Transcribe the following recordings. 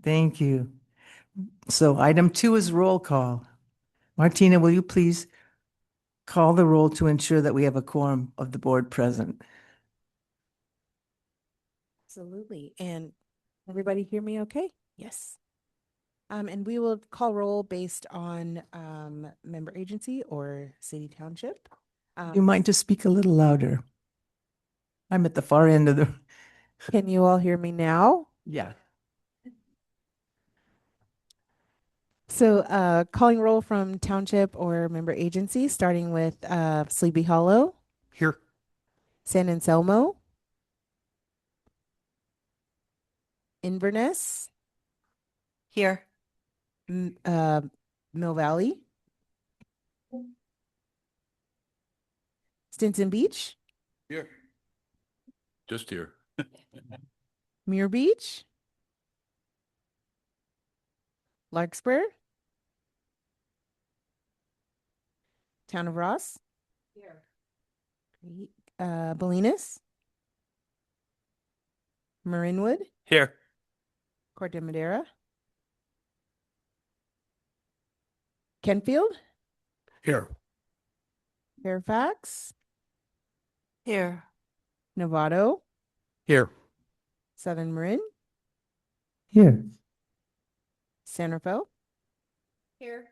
Thank you. So item 2 is roll call. Martina, will you please call the roll to ensure that we have a quorum of the board present? Absolutely. And everybody hear me okay? Yes. And we will call roll based on member agency or city township. You might just speak a little louder. I'm at the far end of the, Can you all hear me now? yeah. So calling roll from township or member agency, starting with Sleepy Hollow, Here. San Anselmo, Inverness, Here. Mill Valley, Stinson Beach, Here. Just here. Muir Beach, Larkspur, Town of Ross, Here. great. Bolinas, Marinwood, Here. Corte Madera, Kenfield, Here. Fairfax, Here. Novato, Here. Southern Marin, Here. San Rafael. Here.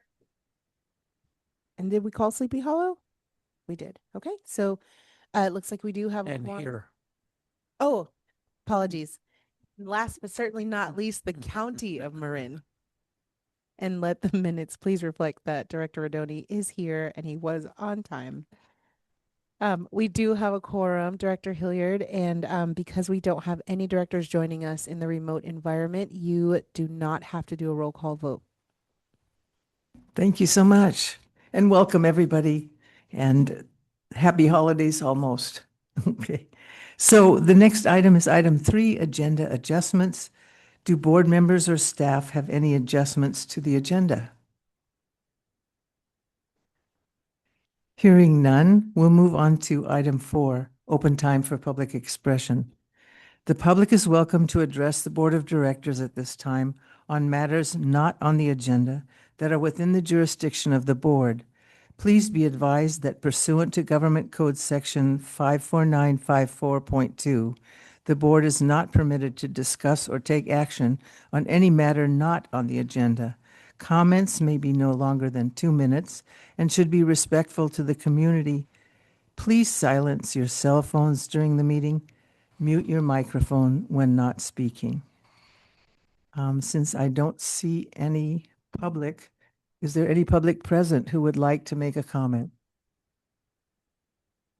And did we call Sleepy Hollow? We did. Okay. So it looks like we do have And one. here. Oh, apologies. Last but certainly not least, the county of Marin. And let the minutes please reflect that Director Rodoni is here and he was on time. We do have a quorum, Director Hilliard, and because we don't have any directors joining us in the remote environment, you do not have to do a roll call vote. Thank you so much. And welcome, everybody. And happy holidays almost. Okay. So the next item is item 3, agenda adjustments. Do board members or staff have any adjustments to the agenda? Hearing none, we'll move on to item 4, open time for public expression. The public is welcome to address the Board of Directors at this time on matters not on the agenda that are within the jurisdiction of the board. Please be advised that pursuant to Government Code Section 54954.2, the board is not permitted to discuss or take action on any matter not on the agenda. Comments may be no longer than 2 minutes and should be respectful to the community. Please silence your cell phones during the meeting. Mute your microphone when not speaking. Since I don't see any public, is there any public present who would like to make a comment?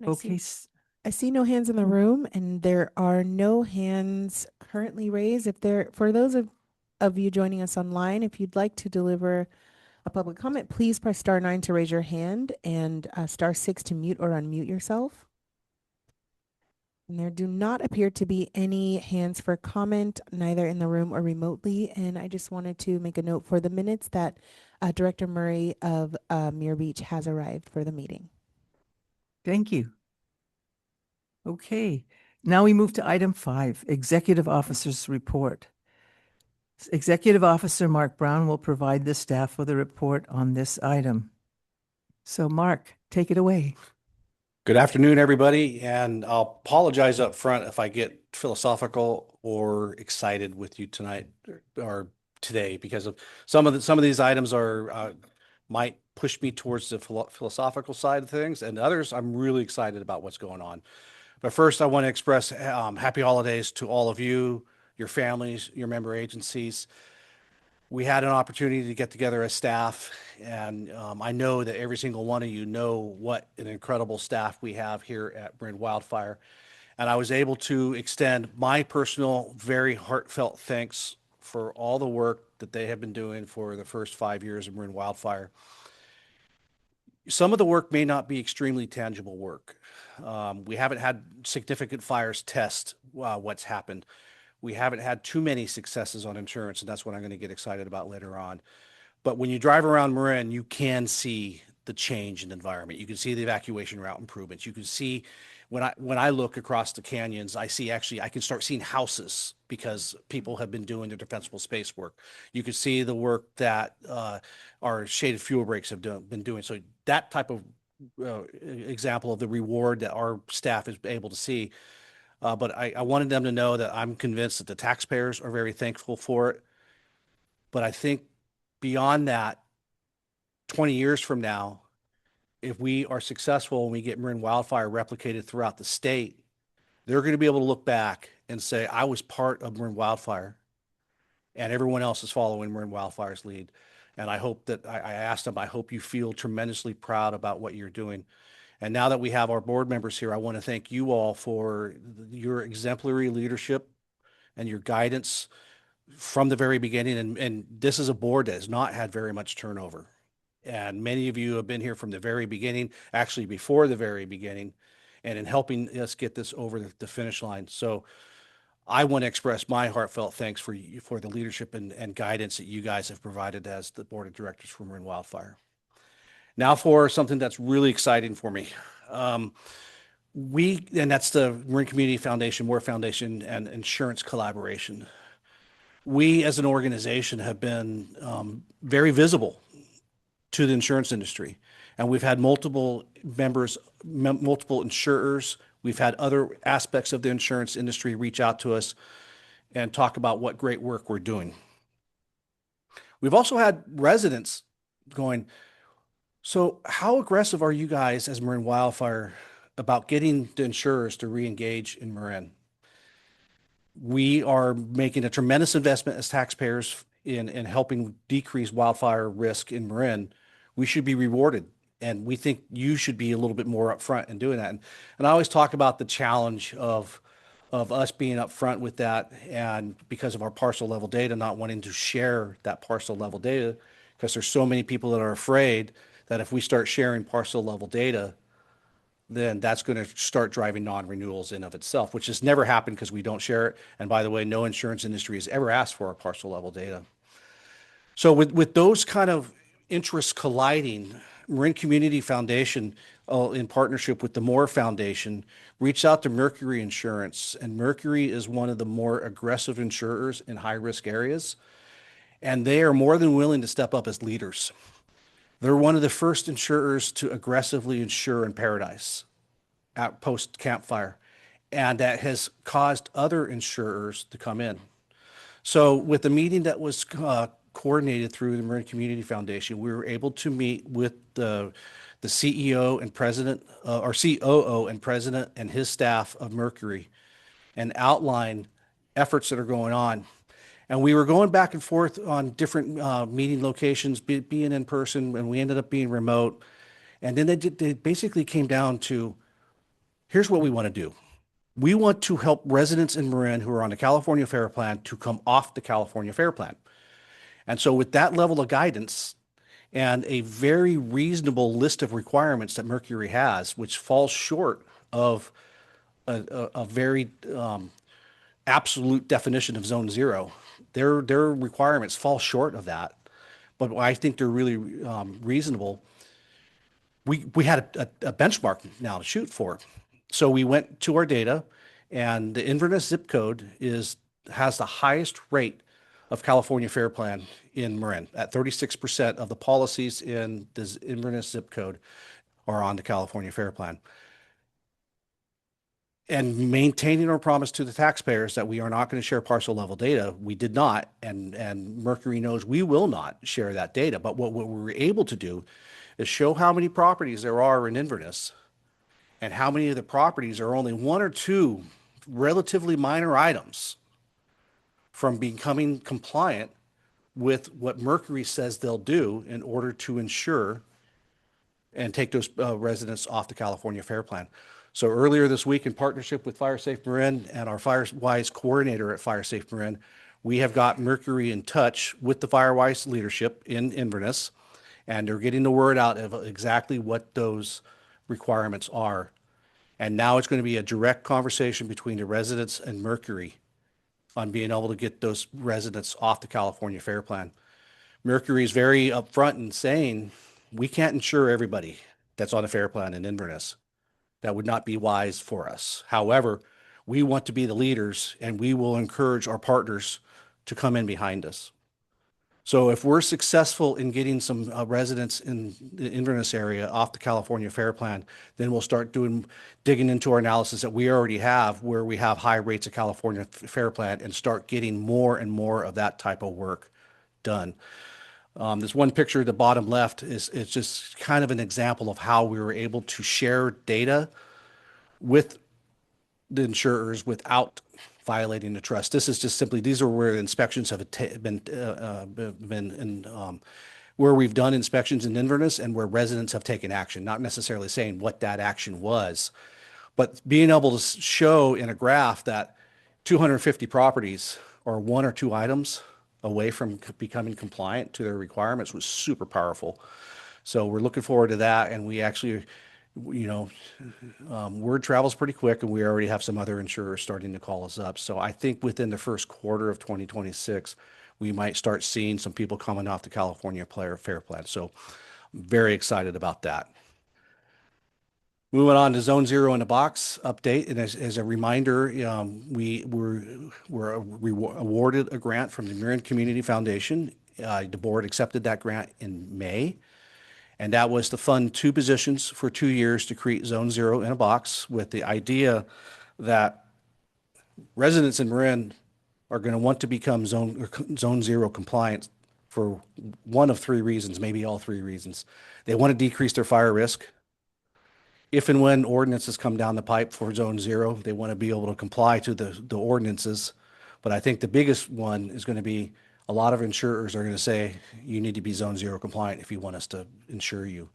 Okay. I see no hands in the room and there are no hands currently raised. For those of you joining us online, if you'd like to deliver a public comment, please press *9 to raise your hand and *6 to mute or unmute yourself. And there do not appear to be any hands for comment, neither in the room or remotely. And I just wanted to make a note for the minutes that Director Murray of Muir Beach has arrived for the meeting. Thank you. Okay, now we move to item 5, Executive Officer's Report. Executive Officer Mark Brown will provide the staff with a report on this item. So Mark, take it away. Good afternoon, everybody, and I'll apologize up front if I get philosophical or excited with you tonight or today, because of some of these items are might push me towards the philosophical side of things, and others I'm really excited about what's going on. But first, I want to express happy holidays to all of you, your families, your member agencies. We had an opportunity to get together as staff, and I know that every single one of you know what an incredible staff we have here at Marin Wildfire. And I was able to extend my personal, very heartfelt thanks for all the work that they have been doing for the first 5 years of Marin Wildfire. Some of the work may not be extremely tangible work. We haven't had significant fires test what's happened. We haven't had too many successes on insurance, and that's what I'm going to get excited about later on. But when you drive around Marin, you can see the change in the environment. You can see the evacuation route improvements. You can see when I look across the canyons, I can start seeing houses because people have been doing their defensible space work. You can see the work that our shaded fuel breaks have been doing. So that type of example of the reward that our staff is able to see. But I wanted them to know that I'm convinced that the taxpayers are very thankful for it. But I think beyond that, 20 years from now, if we are successful and we get Marin Wildfire replicated throughout the state, they're going to be able to look back and say, I was part of Marin Wildfire and everyone else is following Marin Wildfire's lead. And I hope that I asked them, I hope you feel tremendously proud about what you're doing. And now that we have our board members here, I want to thank you all for your exemplary leadership and your guidance from the very beginning. And this is a board that has not had very much turnover. And many of you have been here from the very beginning, actually before the very beginning, and in helping us get this over the finish line. So I want to express my heartfelt thanks for you, for the leadership and guidance that you guys have provided as the board of directors for Marin Wildfire. Now for something that's really exciting for me. And that's the Marin Community Foundation, Moore Foundation, and insurance collaboration. We as an organization have been very visible to the insurance industry. And we've had multiple members, multiple insurers. We've had other aspects of the insurance industry reach out to us and talk about what great work we're doing. We've also had residents going, so how aggressive are you guys as Marin Wildfire about getting the insurers to re-engage in Marin? We are making a tremendous investment as taxpayers in helping decrease wildfire risk in Marin. We should be rewarded. And we think you should be a little bit more upfront in doing that. And I always talk about the challenge of us being upfront with that, and because of our parcel level data, not wanting to share that parcel level data, because there's so many people that are afraid that if we start sharing parcel level data, then that's going to start driving non-renewals in of itself, which has never happened because we don't share it. And by the way, no insurance industry has ever asked for our parcel level data. So with those kind of interests colliding, Marin Community Foundation, in partnership with the Moore Foundation, reached out to Mercury Insurance. And Mercury is one of the more aggressive insurers in high-risk areas. And they are more than willing to step up as leaders. They're one of the first insurers to aggressively insure in Paradise at post-campfire. And that has caused other insurers to come in. So with the meeting that was coordinated through the Marin Community Foundation, we were able to meet with the CEO and president, or COO and president, and his staff of Mercury, and outline efforts that are going on. And we were going back and forth on different meeting locations, being in person, and we ended up being remote. And then they basically came down to, here's what we want to do. We want to help residents in Marin who are on the California Fair Plan to come off the California Fair Plan. And so with that level of guidance and a very reasonable list of requirements that Mercury has, which falls short of a very absolute definition of zone zero, their requirements fall short of that. But I think they're really reasonable. We had a benchmark now to shoot for. So we went to our data, and the Inverness zip code has the highest rate of California Fair Plan in Marin. At 36% of the policies in the Inverness zip code are on the California Fair Plan. And maintaining our promise to the taxpayers that we are not going to share parcel level data, we did not, and Mercury knows we will not share that data. But what we were able to do is show how many properties there are in Inverness, and how many of the properties are only one or two relatively minor items from becoming compliant with what Mercury says they'll do in order to ensure and take those residents off the California Fair Plan. So earlier this week, in partnership with Fire Safe Marin and our FireWise coordinator at Fire Safe Marin, we have got Mercury in touch with the FireWise leadership in Inverness, and they're getting the word out of exactly what those requirements are. And now it's going to be a direct conversation between the residents and Mercury on being able to get those residents off the California Fair Plan. Mercury is very upfront in saying, we can't insure everybody that's on a fair plan in Inverness. That would not be wise for us. However, we want to be the leaders and we will encourage our partners to come in behind us. So if we're successful in getting some residents in the Inverness area off the California Fair Plan, then we'll start digging into our analysis that we already have, where we have high rates of California Fair Plan, and start getting more and more of that type of work done. This one picture at the bottom left is just kind of an example of how we were able to share data with the insurers without violating the trust. This is just simply, these are where inspections have been where we've done inspections in Inverness and where residents have taken action, not necessarily saying what that action was, but being able to show in a graph that 250 properties are one or two items away from becoming compliant to their requirements was super powerful. So we're looking forward to that. And we actually, word travels pretty quick, and we already have some other insurers starting to call us up. So I think within the first quarter of 2026, we might start seeing some people coming off the California Fair Plan. So I'm very excited about that. Moving on to Zone Zero in a Box update. And as a reminder, we were awarded a grant from the Marin Community Foundation. The board accepted that grant in May. And that was to fund 2 positions for 2 years to create Zone Zero in a Box, with the idea that residents in Marin are going to want to become Zone Zero compliant for one of 3 reasons, maybe all 3 reasons. They want to decrease their fire risk. If and when ordinances come down the pipe for Zone Zero, they want to be able to comply to the ordinances. But I think the biggest one is going to be, a lot of insurers are going to say, you need to be Zone Zero compliant if you want us to insure you.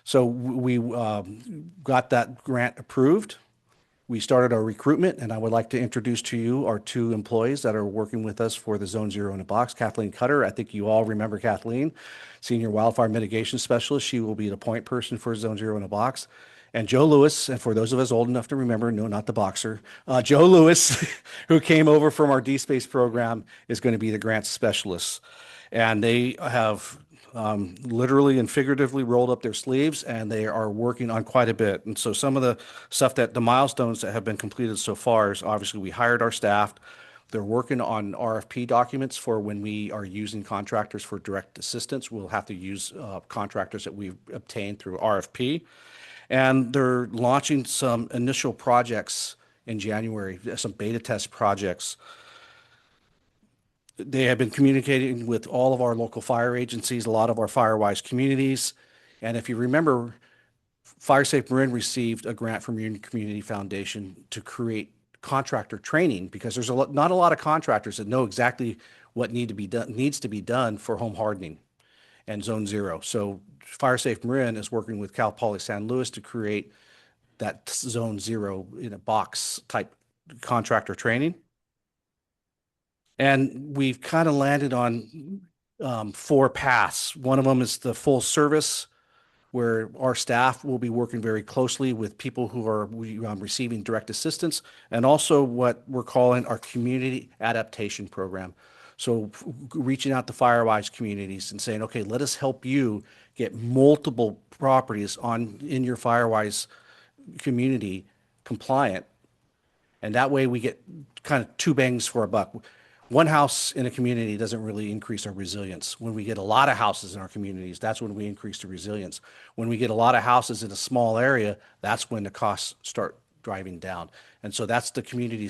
So we got that grant approved. We started our recruitment, and I would like to introduce to you our 2 employees that are working with us for the Zone Zero in a Box. Kathleen Cutter, I think you all remember Kathleen, Senior Wildfire Mitigation Specialist. She will be the point person for Zone Zero in a Box. And Joe Lewis, and for those of us old enough to remember, no, not the boxer, Joe Lewis, who came over from our D-Space program, is going to be the grant specialist. And they have literally and figuratively rolled up their sleeves, and they are working on quite a bit. And so some of the stuff the milestones that have been completed so far is, obviously, we hired our staff. They're working on RFP documents for when we are using contractors for direct assistance. We'll have to use contractors that we've obtained through RFP. And they're launching some initial projects in January, some beta test projects. They have been communicating with all of our local fire agencies, a lot of our Firewise communities. And if you remember, FireSafe Marin received a grant from Union Community Foundation to create contractor training, because there's not a lot of contractors that know exactly what needs to be done for home hardening and Zone Zero. So FireSafe Marin is working with Cal Poly San Luis to create that Zone Zero in a Box type contractor training. And we've kind of landed on 4 paths. One of them is the full service, where our staff will be working very closely with people who are receiving direct assistance, and also what we're calling our community adaptation program. So reaching out to Firewise communities and saying, okay, let us help you get multiple properties in your Firewise community compliant. And that way we get kind of 2 bangs for a buck. One house in a community doesn't really increase our resilience. When we get a lot of houses in our communities, that's when we increase the resilience. When we get a lot of houses in a small area, that's when the costs start driving down. And so that's the community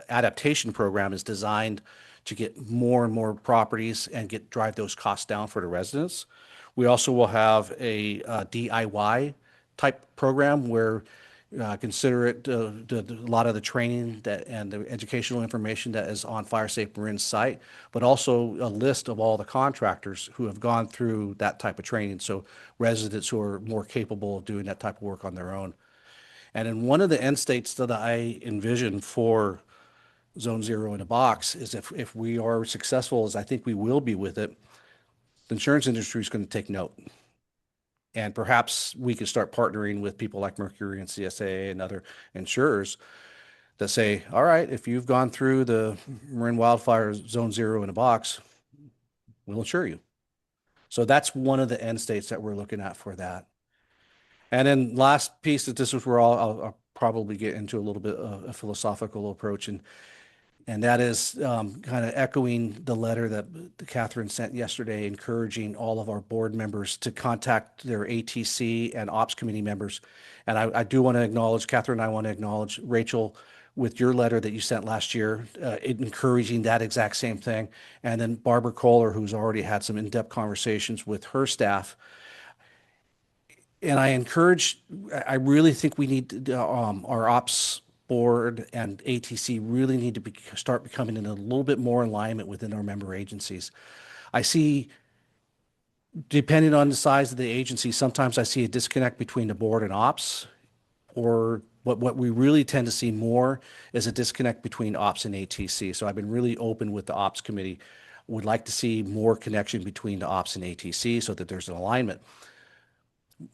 adaptation program is designed to get more and more properties and drive those costs down for the residents. We also will have a DIY type program where consider it a lot of the training and the educational information that is on FireSafe Marin's site, but also a list of all the contractors who have gone through that type of training. So residents who are more capable of doing that type of work on their own. And in one of the end states that I envision for Zone Zero in a Box is if we are successful, as I think we will be with it, the insurance industry is going to take note. And perhaps we could start partnering with people like Mercury and CSA and other insurers that say, all right, if you've gone through the Marin Wildfire Zone Zero in a Box, we'll insure you. So that's one of the end states that we're looking at for that. And then last piece that this is where I'll probably get into a little bit of a philosophical approach, and that is kind of echoing the letter that Catherine sent yesterday, encouraging all of our board members to contact their ATC and Ops Committee members. And I do want to acknowledge, Catherine, I want to acknowledge Rachel with your letter that you sent last year, encouraging that exact same thing. And then Barbara Kohler, who's already had some in-depth conversations with her staff. And I really think we need our ops board and ATC really need to start becoming in a little bit more alignment within our member agencies. I see, depending on the size of the agency, sometimes I see a disconnect between the board and ops, or what we really tend to see more is a disconnect between ops and ATC. So I've been really open with the ops committee. Would like to see more connection between the ops and ATC so that there's an alignment.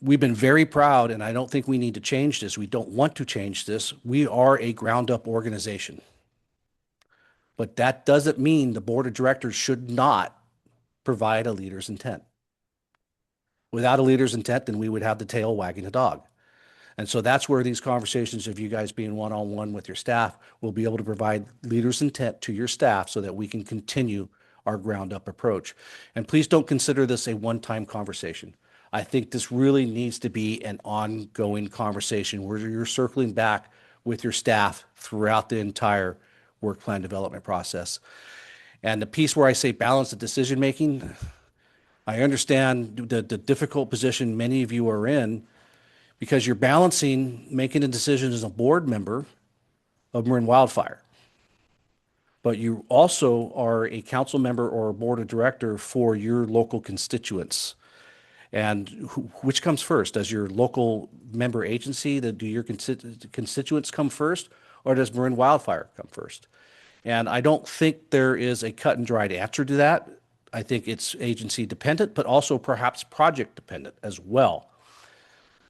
We've been very proud, and I don't think we need to change this. We don't want to change this. We are a ground up organization. But that doesn't mean the board of directors should not provide a leader's intent. Without a leader's intent, then we would have the tail wagging the dog. And so that's where these conversations of you guys being one-on-one with your staff will be able to provide leader's intent to your staff so that we can continue our ground up approach. And please don't consider this a one-time conversation. I think this really needs to be an ongoing conversation where you're circling back with your staff throughout the entire work plan development process. And the piece where I say balance the decision making, I understand the difficult position many of you are in because you're balancing making a decision as a board member of Marin Wildfire. But you also are a council member or a board of director for your local constituents. And which comes first? Does your local member agency, do your constituents come first, or does Marin Wildfire come first? And I don't think there is a cut and dried answer to that. I think it's agency dependent, but also perhaps project dependent as well.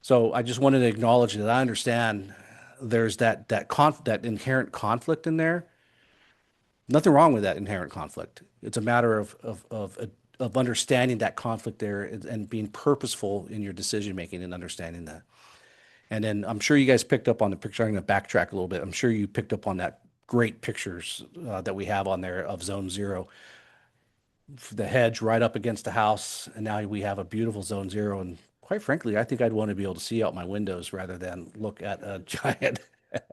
So I just wanted to acknowledge that I understand there's that inherent conflict in there. Nothing wrong with that inherent conflict. It's a matter of understanding that conflict there and being purposeful in your decision making and understanding that. And then I'm sure you guys picked up on the picture. I'm going to backtrack a little bit. I'm sure you picked up on that great pictures that we have on there of Zone Zero. The hedge right up against the house, and now we have a beautiful Zone Zero. And quite frankly, I think I'd want to be able to see out my windows rather than look at a giant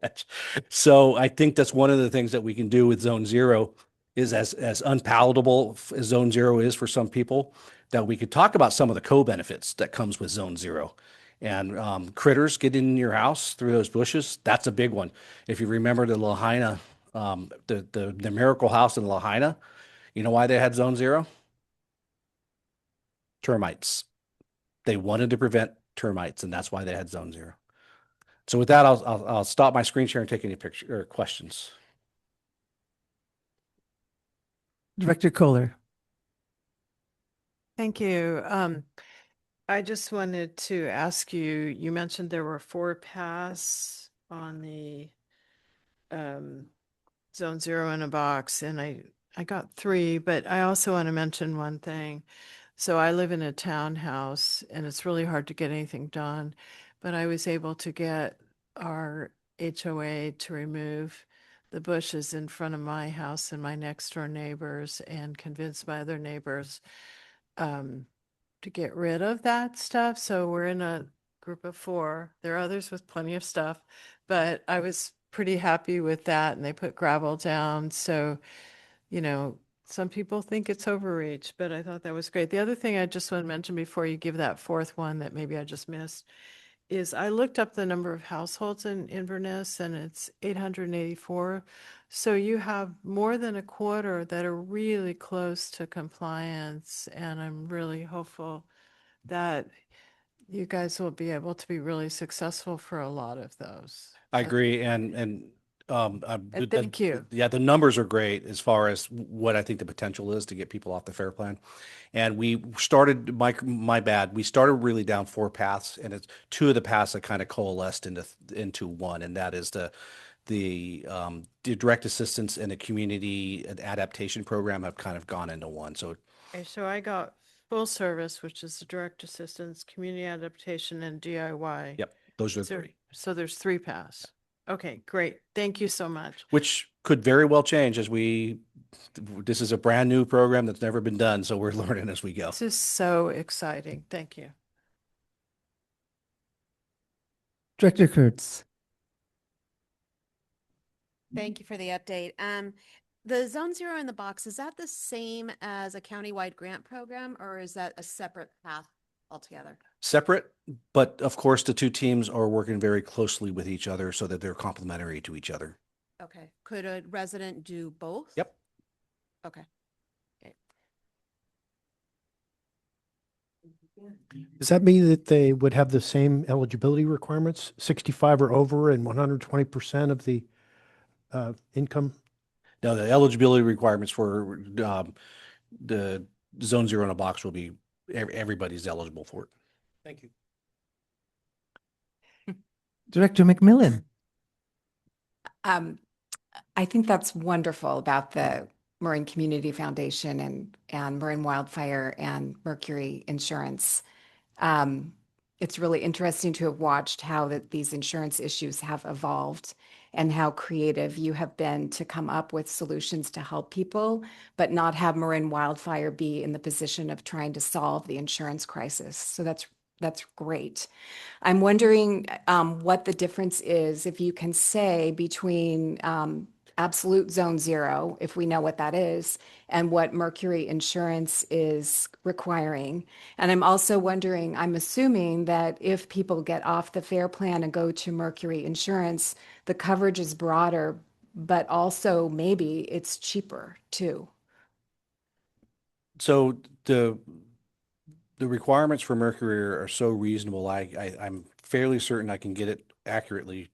hedge. So I think that's one of the things that we can do with Zone Zero is as unpalatable as Zone Zero is for some people, that we could talk about some of the co-benefits that comes with Zone Zero. And critters getting in your house through those bushes, that's a big one. If you remember the Lahaina, the Miracle House in Lahaina, you know why they had Zone Zero? Termites. They wanted to prevent termites, and that's why they had Zone Zero. So with that, I'll stop my screen share and take any picture or questions. Director Kohler. Thank you. I just wanted to ask you, you mentioned there were 4 paths on the Zone Zero in a box, and I got 3, but I also want to mention one thing. So I live in a townhouse, and it's really hard to get anything done, but I was able to get our HOA to remove the bushes in front of my house and my next door neighbors and convince my other neighbors to get rid of that stuff. So we're in a group of 4. There are others with plenty of stuff, but I was pretty happy with that. And they put gravel down. So, you know, some people think it's overreach, but I thought that was great. The other thing I just want to mention before you give that 4th one that maybe I just missed is I looked up the number of households in Inverness, and it's 884. So you have more than a quarter that are really close to compliance, and I'm really hopeful that you guys will be able to be really successful for a lot of those. I agree, and thank you. Yeah, the numbers are great as far as what I think the potential is to get people off the FAIR plan. And we started, my bad, we started really down 4 paths, and it's 2 of the paths that kind of coalesced into one, and that is the direct assistance and the community adaptation program have kind of gone into one. So Okay, so I got full service, which is the direct assistance, community adaptation, and DIY. Yep, those are the So, three, so there's 3 paths. Okay, great. Thank you so much. which could very well change this is a brand new program that's never been done, so we're learning as we go. This is so exciting. Thank you. Director Kurtz. Thank you for the update. The Zone Zero in the box, is that the same as a countywide grant program, or is that a separate path altogether? Separate, but of course, the two teams are working very closely with each other so that they're complementary to each other. Okay. Could a resident do both? Yep. Okay. Does that mean that they would have the same eligibility requirements, 65 or over and 120% of the income? Now, the eligibility requirements for the Zone Zero in a box will be everybody's eligible for it. Thank you. Director McMillan. I think that's wonderful about the Marin Community Foundation and Marin Wildfire and Mercury Insurance. It's really interesting to have watched how these insurance issues have evolved and how creative you have been to come up with solutions to help people, but not have Marin Wildfire be in the position of trying to solve the insurance crisis. So that's great. I'm wondering what the difference is, if you can say, between absolute Zone Zero, if we know what that is, and what Mercury Insurance is requiring. And I'm also wondering, I'm assuming that if people get off the FAIR plan and go to Mercury Insurance, the coverage is broader, but also maybe it's cheaper too. So the requirements for Mercury are so reasonable. I'm fairly certain I can get it accurately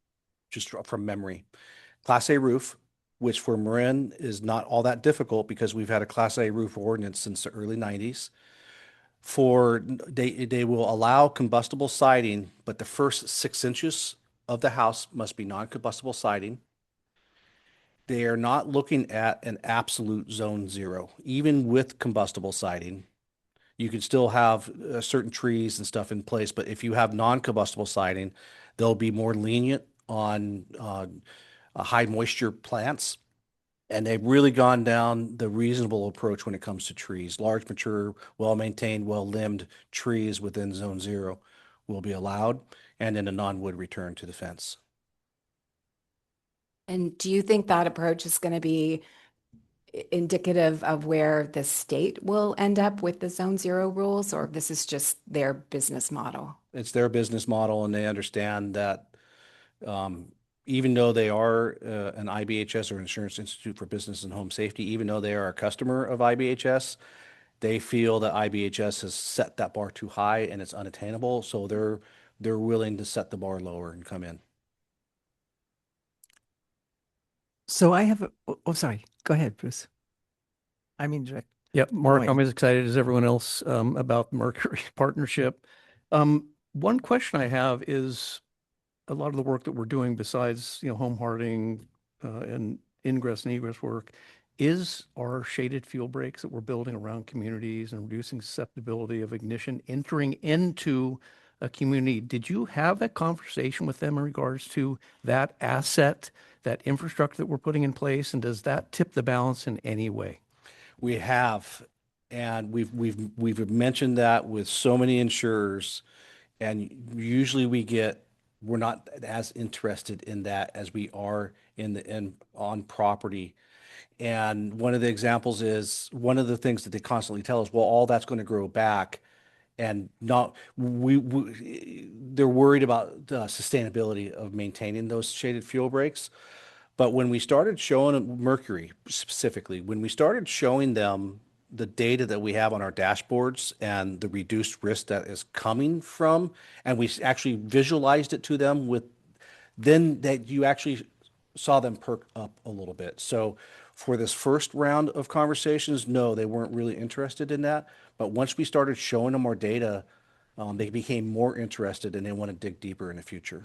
just from memory. Class A roof, which for Marin is not all that difficult because we've had a Class A roof ordinance since the early 90s. They will allow combustible siding, but the first 6 inches of the house must be non-combustible siding. They are not looking at an absolute Zone Zero, even with combustible siding. You can still have certain trees and stuff in place, but if you have non-combustible siding, they'll be more lenient on high moisture plants. And they've really gone down the reasonable approach when it comes to trees. Large, mature, well-maintained, well-limbed trees within Zone Zero will be allowed, and then a non-wood return to the fence. And do you think that approach is going to be indicative of where the state will end up with the Zone Zero rules, or this is just their business model? It's their business model, and they understand that even though they are an IBHS or Insurance Institute for Business and Home Safety, even though they are a customer of IBHS, they feel that IBHS has set that bar too high and it's unattainable. So they're willing to set the bar lower and come in. So I have, sorry, go ahead, Bruce. I mean, direct. Yep, Mark, Point. I'm as excited as everyone else about the Mercury partnership. One question I have is a lot of the work that we're doing besides, home hardening and ingress and egress work is our shaded fuel breaks that we're building around communities and reducing susceptibility of ignition entering into a community. Did you have that conversation with them in regards to that asset, that infrastructure that we're putting in place? And does that tip the balance in any way? We have, and we've mentioned that with so many insurers, and usually we're not as interested in that as we are on property. And one of the examples is, one of the things that they constantly tell us, well, all that's going to grow back, and not they're worried about the sustainability of maintaining those shaded fuel breaks. But when we started showing Mercury specifically, when we started showing them the data that we have on our dashboards and the reduced risk that is coming from, and we actually visualized it to them then that you actually saw them perk up a little bit. So for this first round of conversations, no, they weren't really interested in that. But once we started showing them our data, they became more interested and they want to dig deeper in the future.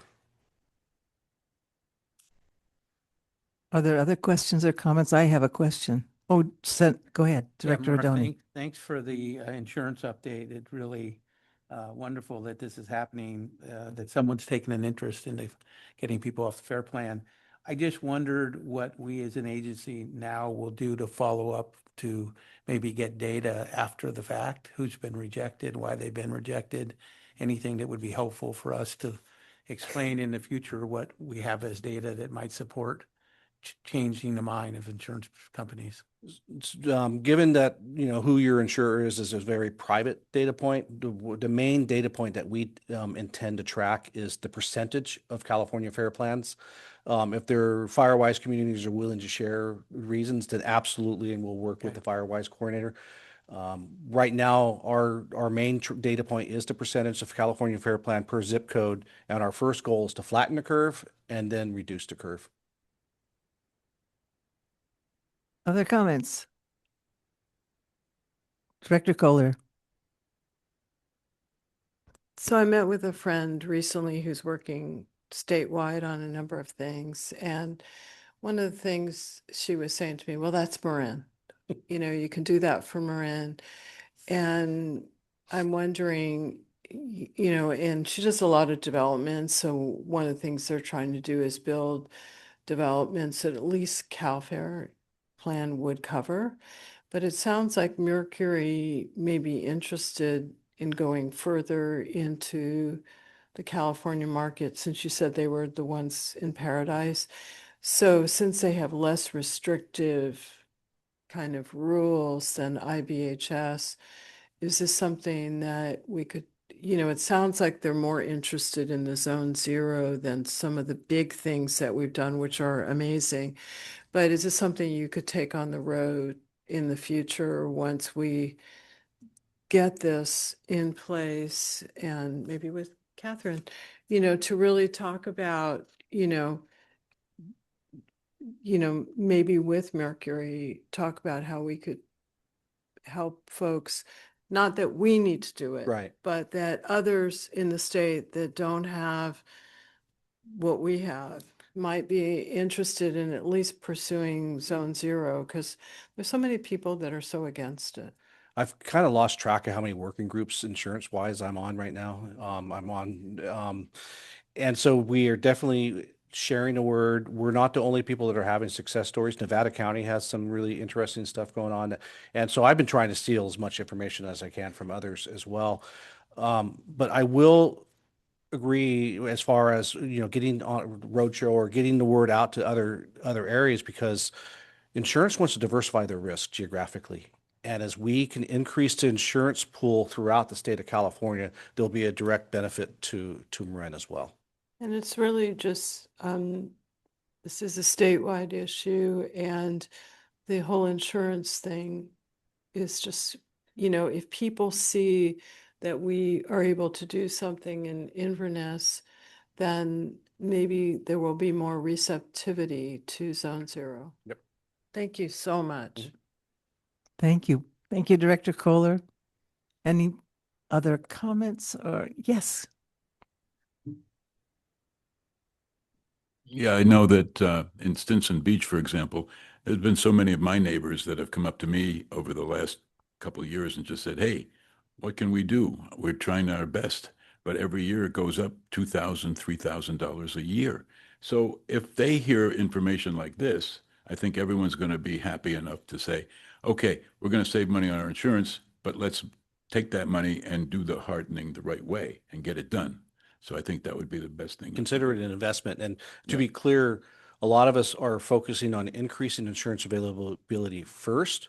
Are there other questions or comments? I have a question. Oh, go ahead, Yeah, Director Mark, Adoni. thanks for the insurance update. It's really wonderful that this is happening, that someone's taken an interest in getting people off the FAIR Plan. I just wondered what we as an agency now will do to follow up to maybe get data after the fact, who's been rejected, why they've been rejected, anything that would be helpful for us to explain in the future what we have as data that might support changing the mind of insurance companies. Given that, who your insurer is a very private data point, the main data point that we intend to track is the percentage of California FAIR plans. If their Firewise communities are willing to share reasons, then absolutely, and we'll work with the Firewise coordinator. Right now, our main data point is the percentage of California FAIR plan per zip code, and our first goal is to flatten the curve and then reduce the curve. Other comments? Director Kohler. So I met with a friend recently who's working statewide on a number of things. And one of the things she was saying to me, well, that's Marin. You can do that for Marin. And I'm wondering, and she does a lot of development. So one of the things they're trying to do is build developments that at least CalFAIR plan would cover. But it sounds like Mercury may be interested in going further into the California market, since you said they were the ones in Paradise. So since they have less restrictive kind of rules than IBHS, is this something that we could, it sounds like they're more interested in the zone zero than some of the big things that we've done, which are amazing. But is this something you could take on the road in the future once we get this in place, and maybe with Catherine, to really talk about, maybe with Mercury, talk about how we could help folks, not that we need to do it, Right. but that others in the state that don't have what we have might be interested in at least pursuing zone zero, because there's so many people that are so against it. I've kind of lost track of how many working groups insurance wise I'm on right now. I'm on, and so we are definitely sharing the word. We're not the only people that are having success stories. Nevada County has some really interesting stuff going on. And so I've been trying to steal as much information as I can from others as well. But I will agree as far as, getting on roadshow or getting the word out to other areas, because insurance wants to diversify their risk geographically. And as we can increase the insurance pool throughout the state of California, there'll be a direct benefit to Marin as well. And it's really just, this is a statewide issue, and the whole insurance thing is just, if people see that we are able to do something in Inverness, then maybe there will be more receptivity to zone zero. Yep. Thank you so much. Thank you. Thank you, Director Kohler. Any other comments or yes? Yeah, I know that in Stinson Beach, for example, there's been so many of my neighbors that have come up to me over the last couple of years and just said, hey, what can we do? We're trying our best, but every year it goes up $2,000, $3,000 a year. So if they hear information like this, I think everyone's going to be happy enough to say, okay, we're going to save money on our insurance, but let's take that money and do the hardening the right way and get it done. So I think that would be the best thing. Consider it an investment. And to be clear, a lot of us are focusing on increasing insurance availability first.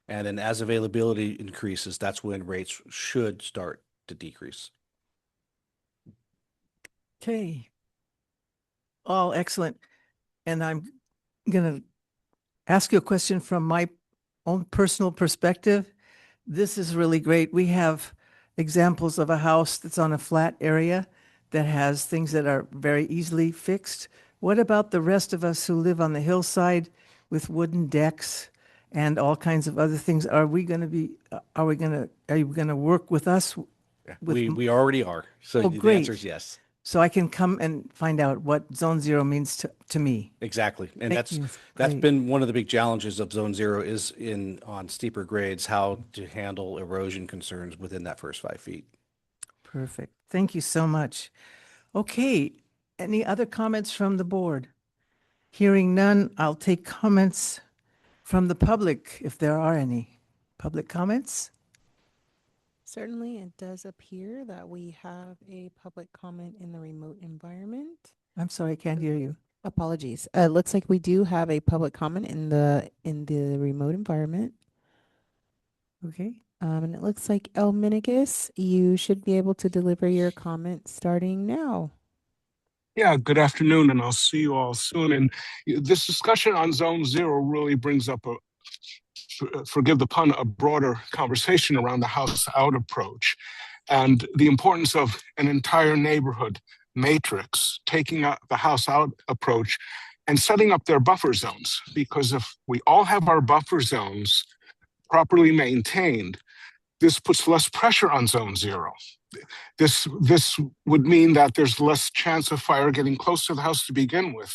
And then as availability increases, that's when rates should start to decrease. Okay. All excellent. And I'm going to ask you a question from my own personal perspective. This is really great. We have examples of a house that's on a flat area that has things that are very easily fixed. What about the rest of us who live on the hillside with wooden decks and all kinds of other things? Are you going to work with us? We already are. So the great. answer is yes. so I can come and find out what Zone Zero means to me. Exactly. And Thank you. that's Great. been one of the big challenges of Zone Zero is on steeper grades, how to handle erosion concerns within that first 5 feet. Perfect. Thank you so much. Okay, any other comments from the board? Hearing none, I'll take comments from the public, if there are any. Public comments? Certainly, it does appear that we have a public comment in the remote environment. I'm sorry, I can't hear you. Apologies. It looks like we do have a public comment in the remote environment. Okay. And it looks like El Minigus, you should be able to deliver your comment starting now. Yeah, good afternoon, and I'll see you all soon. And this discussion on Zone Zero really brings up forgive the pun, a broader conversation around the house out approach and the importance of an entire neighborhood matrix taking the house out approach and setting up their buffer zones. Because if we all have our buffer zones properly maintained, this puts less pressure on Zone Zero. This would mean that there's less chance of fire getting close to the house to begin with.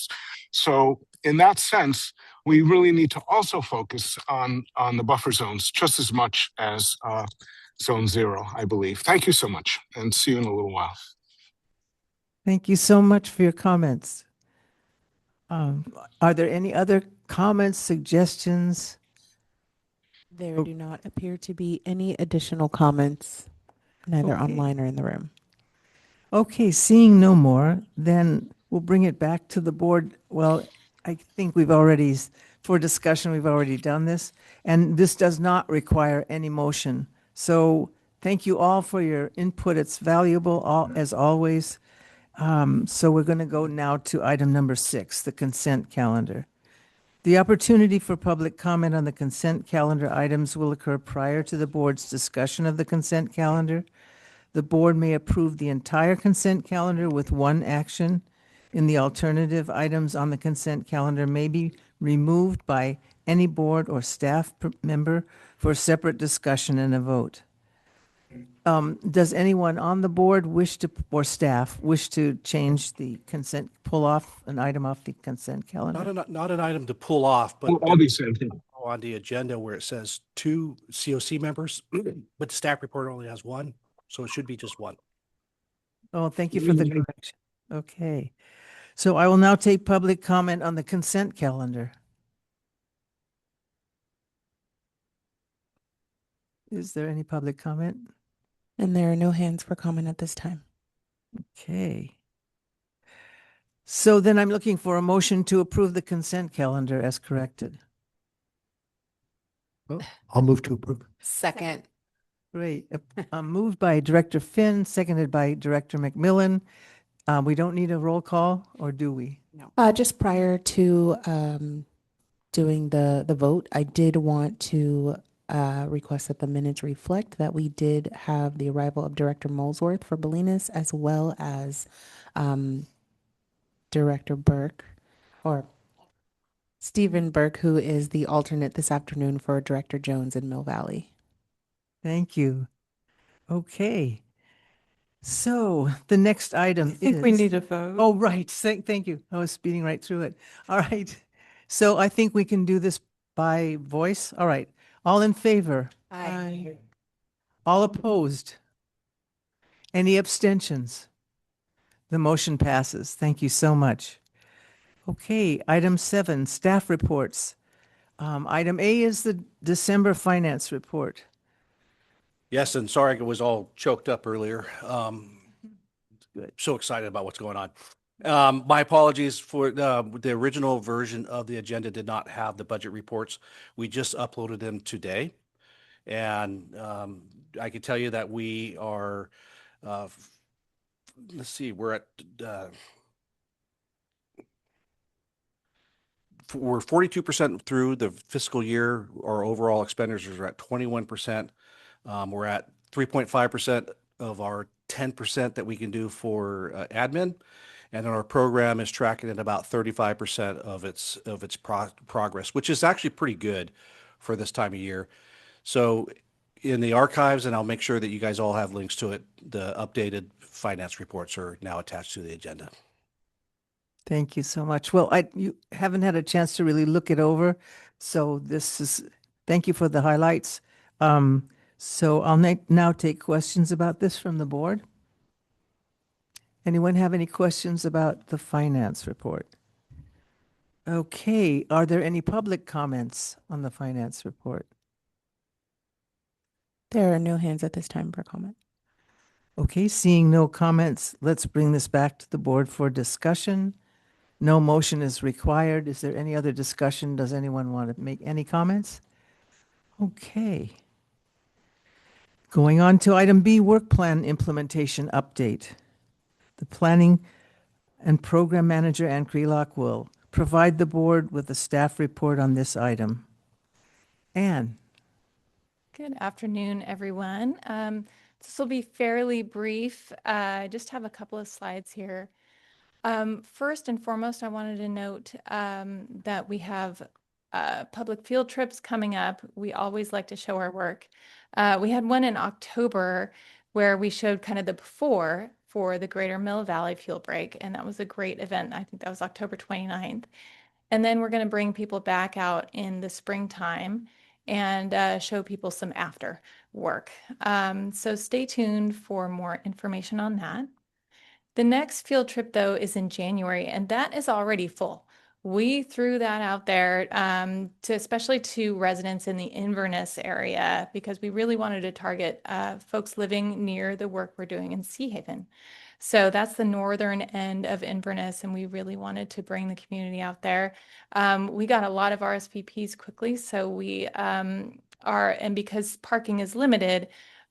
So in that sense, we really need to also focus on the buffer zones just as much as Zone Zero, I believe. Thank you so much, and see you in a little while. Thank you so much for your comments. Are there any other comments, suggestions? There do not appear to be any additional comments, neither Okay. online or in the room. Okay, seeing no more, then we'll bring it back to the board. Well, I think for discussion, we've already done this, and this does not require any motion. So thank you all for your input. It's valuable, as always. So we're going to go now to item number 6, the consent calendar. The opportunity for public comment on the consent calendar items will occur prior to the board's discussion of the consent calendar. The board may approve the entire consent calendar with one action. In the alternative, items on the consent calendar may be removed by any board or staff member for separate discussion and a vote. Does anyone on the board or staff wish to change the consent, pull off an item off the consent calendar? Not an item to pull off, but All these same things. on the agenda where it says 2 COC members, but the staff report only has 1, so it should be just 1. Oh, thank you for the correction. Okay. So I will now take public comment on the consent calendar. Is there any public comment? And there are no hands for comment at this time. Okay. So then I'm looking for a motion to approve the consent calendar as corrected. I'll move to approve. Second. Great. Moved by Director Finn, seconded by Director McMillan. We don't need a roll call, or do we? Just prior to doing the vote, I did want to request that the minutes reflect that we did have the arrival of Director Molesworth for Bolinas, as well as Director Burke, or Stephen Burke, who is the alternate this afternoon for Director Jones in Mill Valley. Thank you. Okay. So the next item is. I think we need a vote. Oh, right. Thank you. I was speeding right through it. All right. So I think we can do this by voice. All right. All in favor? Aye. All opposed? Any abstentions? The motion passes. Thank you so much. Okay, item 7, staff reports. Item A is the December finance report. Yes, and sorry I was all choked up earlier. Good. So excited about what's going on. My apologies for the original version of the agenda did not have the budget reports. We just uploaded them today. And I can tell you that we are, let's see, we're 42% through the fiscal year. Our overall expenditures are at 21%. We're at 3.5% of our 10% that we can do for admin. And then our program is tracking at about 35% of its progress, which is actually pretty good for this time of year. So in the archives, and I'll make sure that you guys all have links to it. The updated finance reports are now attached to the agenda. Thank you so much. Well, you haven't had a chance to really look it over, so thank you for the highlights. So I'll now take questions about this from the board. Anyone have any questions about the finance report? Okay, are there any public comments on the finance report? There are no hands at this time for comment. Okay, seeing no comments, let's bring this back to the board for discussion. No motion is required. Is there any other discussion? Does anyone want to make any comments? Okay. Going on to item B, work plan implementation update. The planning and program manager, Ann Krelock, will provide the board with a staff report on this item. Ann. Good afternoon, everyone. This will be fairly brief. I just have a couple of slides here. First and foremost, I wanted to note that we have public field trips coming up. We always like to show our work. We had one in October where we showed kind of the before for the Greater Mill Valley Fuel Break, and that was a great event. I think that was October 29th. And then we're going to bring people back out in the springtime and show people some after work. So stay tuned for more information on that. The next field trip, though, is in January, and that is already full. We threw that out there especially to residents in the Inverness area because we really wanted to target folks living near the work we're doing in Sea Haven. So that's the northern end of Inverness, and we really wanted to bring the community out there. We got a lot of RSVPs quickly, so we and because parking is limited,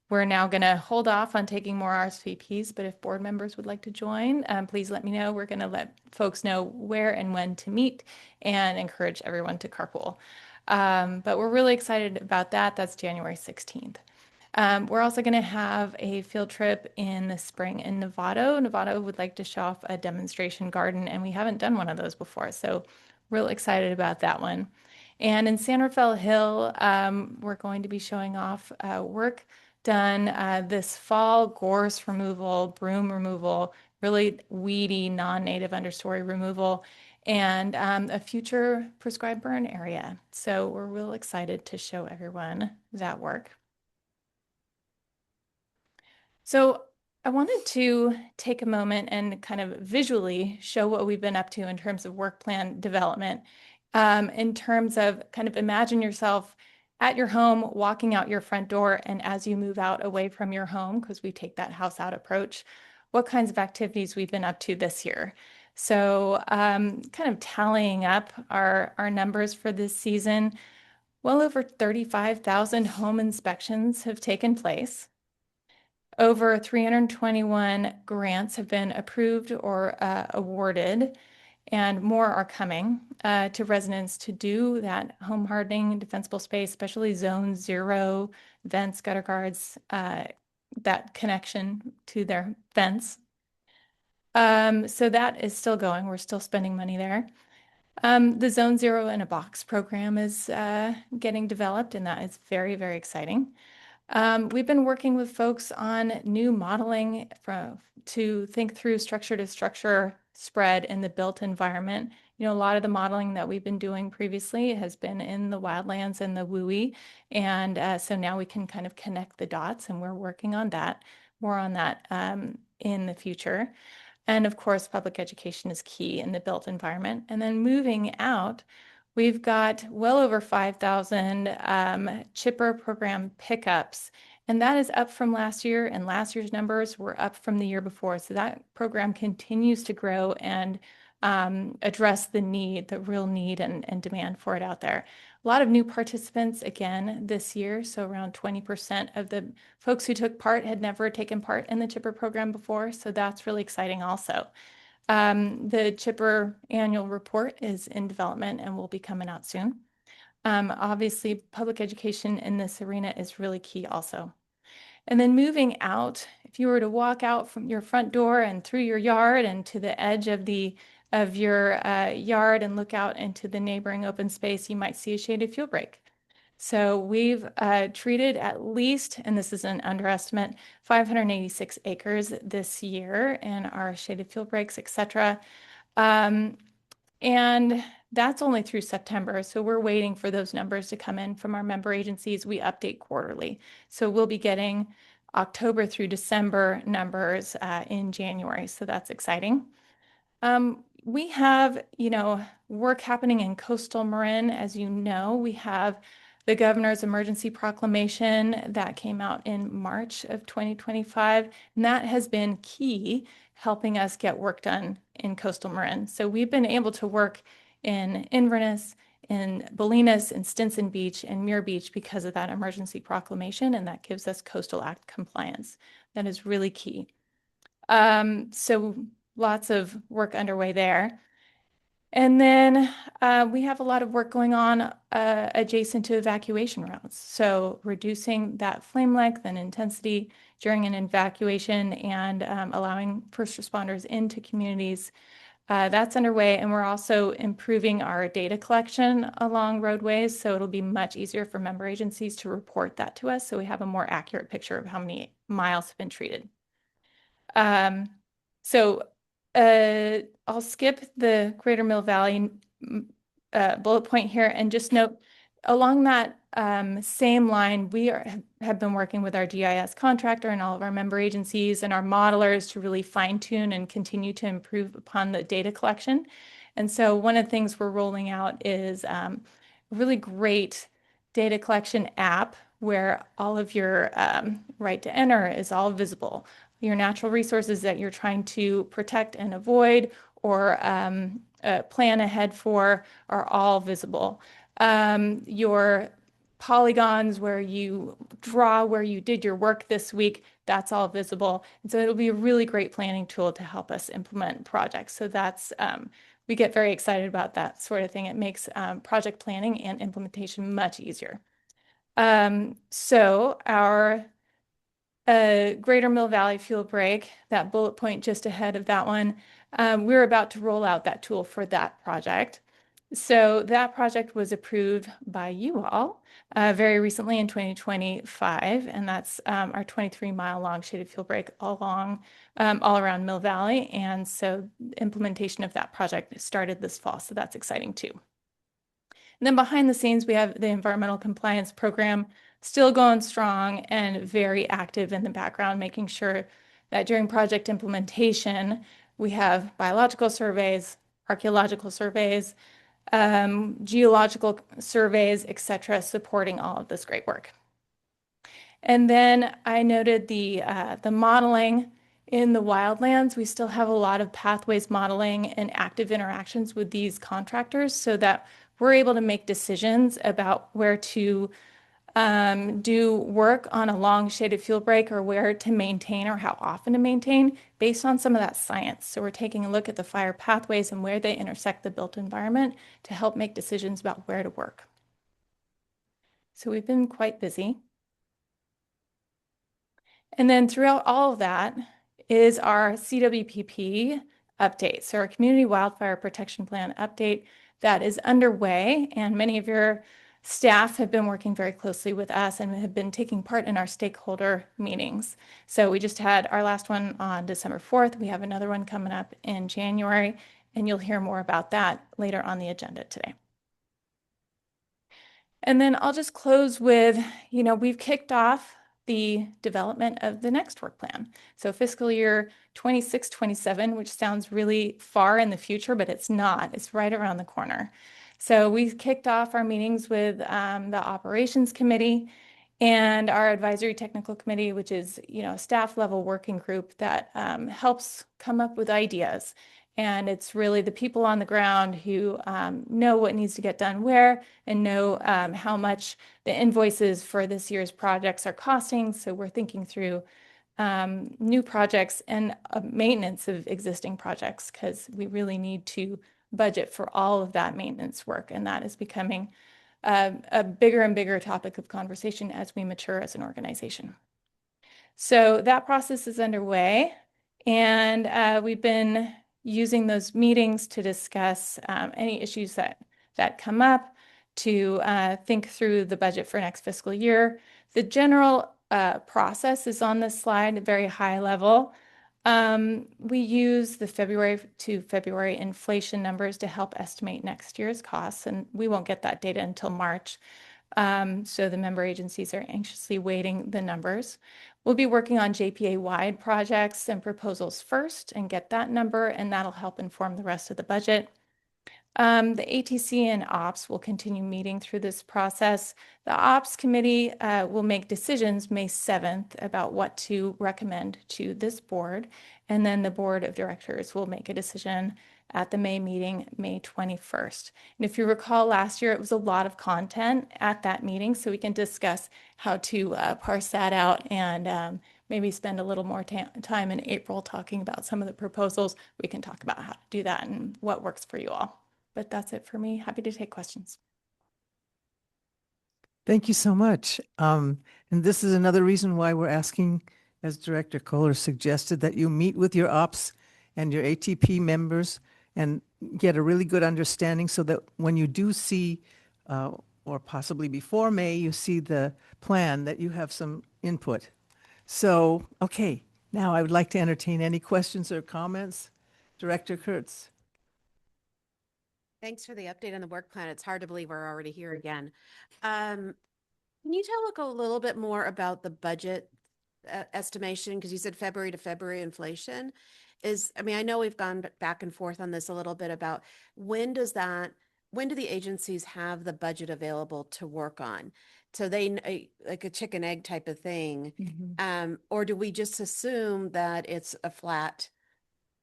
we're now going to hold off on taking more RSVPs, but if board members would like to join, please let me know. We're going to let folks know where and when to meet and encourage everyone to carpool. But we're really excited about that. That's January 16th. We're also going to have a field trip in the spring in Novato. Novato would like to show off a demonstration garden, and we haven't done one of those before, so real excited about that one. And in San Rafael Hill, we're going to be showing off work done this fall, gorse removal, broom removal, really weedy non-native understory removal, and a future prescribed burn area. So we're real excited to show everyone that work. So I wanted to take a moment and kind of visually show what we've been up to in terms of work plan development, in terms of kind of imagine yourself at your home, walking out your front door, and as you move out away from your home, because we take that house out approach, what kinds of activities we've been up to this year. So kind of tallying up our numbers for this season, well over 35,000 home inspections have taken place. Over 321 grants have been approved or awarded, and more are coming to residents to do that home hardening, defensible space, especially zone 0, vents, gutter guards, that connection to their vents. So that is still going. We're still spending money there. The Zone 0 in a Box program is getting developed, and that is very, very exciting. We've been working with folks on new modeling to think through structure to structure spread in the built environment. You know, a lot of the modeling that we've been doing previously has been in the wildlands and the WUI. And so now we can kind of connect the dots, and we're working on that, more on that in the future. And of course, public education is key in the built environment. And then moving out, we've got well over 5,000 chipper program pickups, and that is up from last year, and last year's numbers were up from the year before. So that program continues to grow and address the need, the real need and demand for it out there. A lot of new participants again this year. So around 20% of the folks who took part had never taken part in the chipper program before. So that's really exciting also. The chipper annual report is in development and will be coming out soon. Obviously, public education in this arena is really key also. And then moving out, if you were to walk out from your front door and through your yard and to the edge of your yard and look out into the neighboring open space, you might see a shaded fuel break. So we've treated at least, and this is an underestimate, 586 acres this year in our shaded field breaks, et cetera. And that's only through September. So we're waiting for those numbers to come in from our member agencies. We update quarterly. So we'll be getting October through December numbers in January. So that's exciting. We have, work happening in coastal Marin. As you know, we have the governor's emergency proclamation that came out in March of 2025, and that has been key helping us get work done in coastal Marin. So we've been able to work in Inverness, in Bolinas, in Stinson Beach, and Muir Beach because of that emergency proclamation, and that gives us Coastal Act compliance. That is really key. So lots of work underway there. And then we have a lot of work going on adjacent to evacuation routes. So reducing that flame length and intensity during an evacuation and allowing first responders into communities. That's underway. And we're also improving our data collection along roadways. So it'll be much easier for member agencies to report that to us. So we have a more accurate picture of how many miles have been treated. So I'll skip the Greater Mill Valley bullet point here and just note along that same line, we have been working with our GIS contractor and all of our member agencies and our modelers to really fine tune and continue to improve upon the data collection. And so one of the things we're rolling out is a really great data collection app where all of your right to enter is all visible. Your natural resources that you're trying to protect and avoid or plan ahead for are all visible. Your polygons where you draw where you did your work this week, that's all visible. And so it'll be a really great planning tool to help us implement projects. So that's, we get very excited about that sort of thing. It makes project planning and implementation much easier. So our Greater Mill Valley Field Break, that bullet point just ahead of that one, we're about to roll out that tool for that project. So that project was approved by you all very recently in 2025, and that's our 23-mile long shaded field break all around Mill Valley. And so implementation of that project started this fall, so that's exciting too. And then behind the scenes, we have the environmental compliance program still going strong and very active in the background, making sure that during project implementation, we have biological surveys, archaeological surveys, geological surveys, et cetera, supporting all of this great work. And then I noted the modeling in the wildlands. We still have a lot of pathways modeling and active interactions with these contractors so that we're able to make decisions about where to do work on a long shaded field break or where to maintain or how often to maintain based on some of that science. So we're taking a look at the fire pathways and where they intersect the built environment to help make decisions about where to work. So we've been quite busy. And then throughout all of that is our CWPP update. So our Community Wildfire Protection Plan update that is underway, and many of your staff have been working very closely with us and have been taking part in our stakeholder meetings. So we just had our last one on December 4th. We have another one coming up in January, and you'll hear more about that later on the agenda today. And then I'll just close with, we've kicked off the development of the next work plan. So fiscal year 26-27, which sounds really far in the future, but it's not. It's right around the corner. So we've kicked off our meetings with the operations committee and our advisory technical committee, which is, a staff level working group that helps come up with ideas. And it's really the people on the ground who know what needs to get done where and know how much the invoices for this year's projects are costing. So we're thinking through new projects and maintenance of existing projects because we really need to budget for all of that maintenance work. And that is becoming a bigger and bigger topic of conversation as we mature as an organization. So that process is underway. And we've been using those meetings to discuss any issues that come up, to think through the budget for next fiscal year. The general process is on this slide, very high level. We use the February to February inflation numbers to help estimate next year's costs, and we won't get that data until March. So the member agencies are anxiously waiting the numbers. We'll be working on JPA-wide projects and proposals first and get that number, and that'll help inform the rest of the budget. The ATC and Ops will continue meeting through this process. The Ops Committee will make decisions May 7th about what to recommend to this board, and then the Board of Directors will make a decision at the May meeting, May 21st. And if you recall last year, it was a lot of content at that meeting, so we can discuss how to parse that out and maybe spend a little more time in April talking about some of the proposals. We can talk about how to do that and what works for you all. But that's it for me. Happy to take questions. Thank you so much. And this is another reason why we're asking, as Director Kohler suggested, that you meet with your ops and your ATP members and get a really good understanding so that when you do see, or possibly before May, you see the plan, that you have some input. So, okay, now I would like to entertain any questions or comments. Director Kurtz. Thanks for the update on the work plan. It's hard to believe we're already here again. Can you tell a little bit more about the budget estimation? Because you said February to February inflation I mean, I know we've gone back and forth on this a little bit about when do the agencies have the budget available to work on? So they like a chicken egg type of thing. Or do we just assume that it's a flat,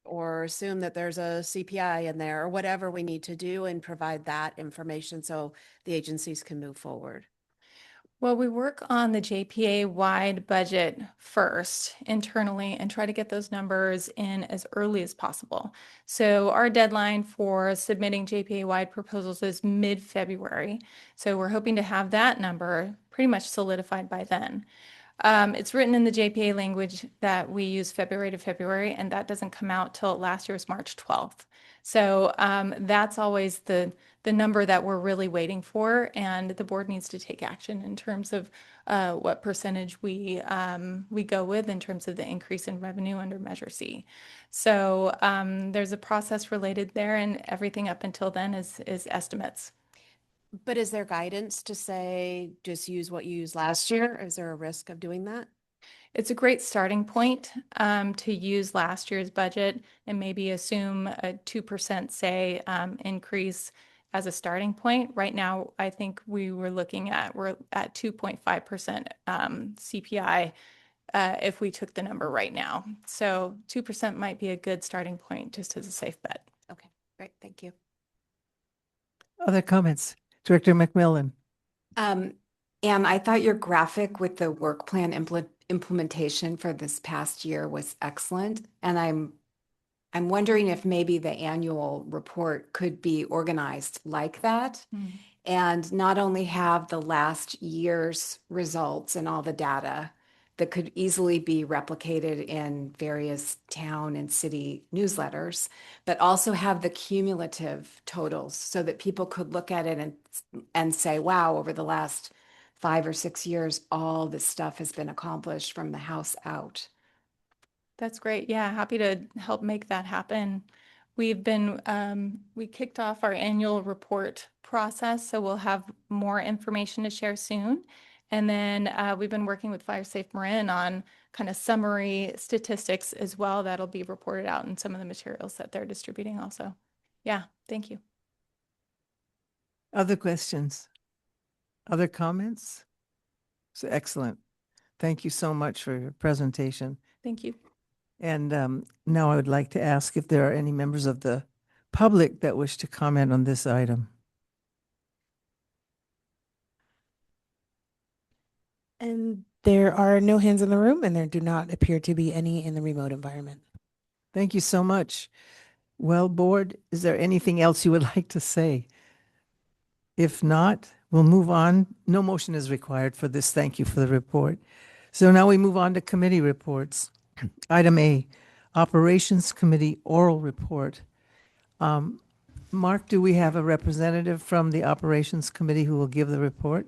or assume that there's a CPI in there, or whatever we need to do and provide that information so the agencies can move forward? Well, we work on the JPA-wide budget first internally and try to get those numbers in as early as possible. So our deadline for submitting JPA-wide proposals is mid-February. So we're hoping to have that number pretty much solidified by then. It's written in the JPA language that we use February to February, and that doesn't come out till last year's March 12th. So that's always the number that we're really waiting for, and the board needs to take action in terms of what percentage we go with in terms of the increase in revenue under Measure C. So there's a process related there, and everything up until then is estimates. But is there guidance to say, just use what you used last year? Is there a risk of doing that? It's a great starting point to use last year's budget and maybe assume a 2% say increase as a starting point. Right now, I think we're at 2.5% CPI if we took the number right now. So 2% might be a good starting point just as a safe bet. Okay, great, thank you. Other comments? Director McMillan. And I thought your graphic with the work plan implementation for this past year was excellent. And I'm wondering if maybe the annual report could be organized like that, and not only have the last year's results and all the data that could easily be replicated in various town and city newsletters, but also have the cumulative totals so that people could look at it and say, wow, over the last 5 or 6 years, all this stuff has been accomplished from the house out. That's great. Yeah, happy to help make that happen. We kicked off our annual report process, so we'll have more information to share soon. And then we've been working with Fire Safe Marin on kind of summary statistics as well. That'll be reported out in some of the materials that they're distributing also. Yeah, thank you. Other questions? Other comments? So excellent. Thank you so much for your presentation. Thank you. And now I would like to ask if there are any members of the public that wish to comment on this item. And there are no hands in the room, and there do not appear to be any in the remote environment. Thank you so much. Well, board, is there anything else you would like to say? If not, we'll move on. No motion is required for this. Thank you for the report. So now we move on to committee reports. Item A, Operations Committee Oral Report. Mark, do we have a representative from the Operations Committee who will give the report?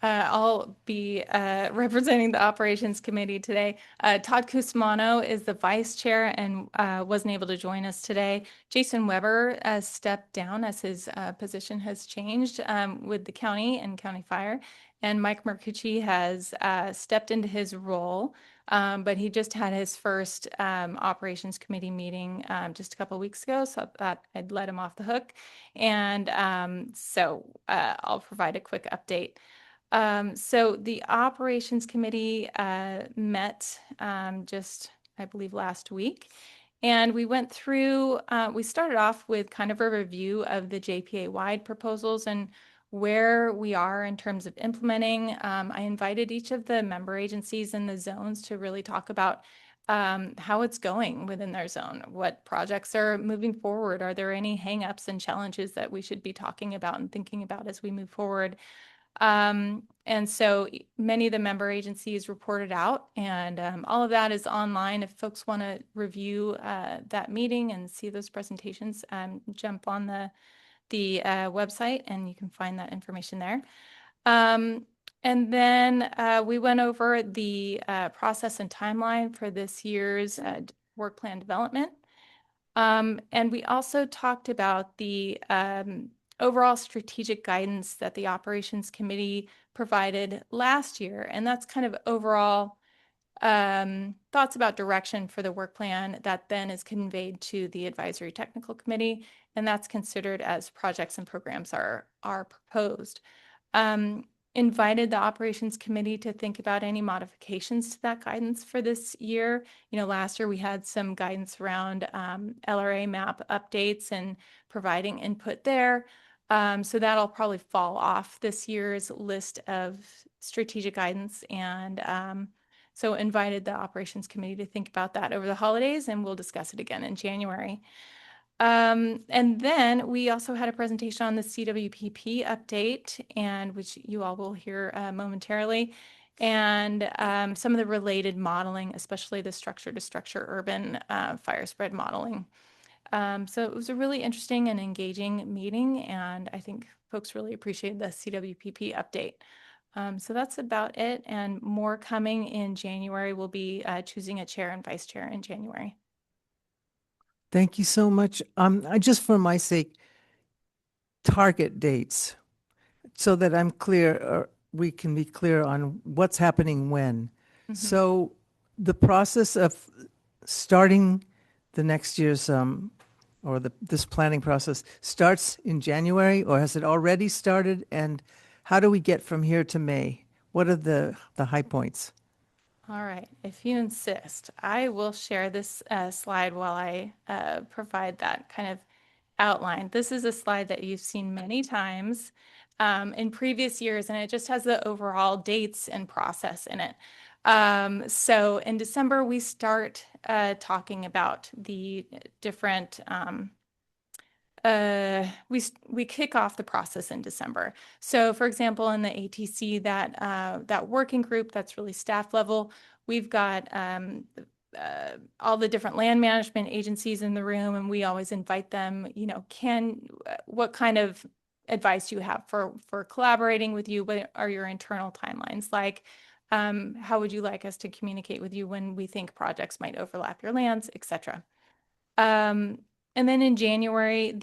I'll be representing the Operations Committee today. Todd Cusmano is the vice chair and wasn't able to join us today. Jason Weber stepped down as his position has changed with the county and county fire. And Mike Mercucci has stepped into his role, but he just had his first Operations Committee meeting just a couple of weeks ago, so I thought I'd let him off the hook. And so I'll provide a quick update. So the Operations Committee met just, I believe, last week. And we went through, we started off with kind of a review of the JPA-wide proposals and where we are in terms of implementing. I invited each of the member agencies in the zones to really talk about how it's going within their zone, what projects are moving forward. Are there any hangups and challenges that we should be talking about and thinking about as we move forward? And so many of the member agencies reported out, and all of that is online. If folks want to review that meeting and see those presentations, jump on the website and you can find that information there. And then we went over the process and timeline for this year's work plan development. And we also talked about the overall strategic guidance that the Operations Committee provided last year. And that's kind of overall thoughts about direction for the work plan that then is conveyed to the Advisory Technical Committee. And that's considered as projects and programs are proposed. Invited the Operations Committee to think about any modifications to that guidance for this year. You know, last year we had some guidance around LRA map updates and providing input there. So that'll probably fall off this year's list of strategic guidance. And so invited the Operations Committee to think about that over the holidays, and we'll discuss it again in January. And then we also had a presentation on the CWPP update, and which you all will hear momentarily, and some of the related modeling, especially the structure-to-structure urban fire spread modeling. So it was a really interesting and engaging meeting, and I think folks really appreciated the CWPP update. So that's about it, and more coming in January. We'll be choosing a chair and vice chair in January. Thank you so much. I just, for my sake, target dates so that I'm clear, or we can be clear on what's happening when. So the process of starting the next year's or this planning process starts in January, or has it already started? And how do we get from here to May? What are the high points? All right, if you insist, I will share this slide while I provide that kind of outline. This is a slide that you've seen many times in previous years, and it just has the overall dates and process in it. So in December, we start talking about the different we kick off the process in December. So for example, in the ATC, that working group that's really staff level, we've got all the different land management agencies in the room, and we always invite them, you know, what kind of advice do you have for collaborating with you? What are your internal timelines like? How would you like us to communicate with you when we think projects might overlap your lands, et cetera? And then in January,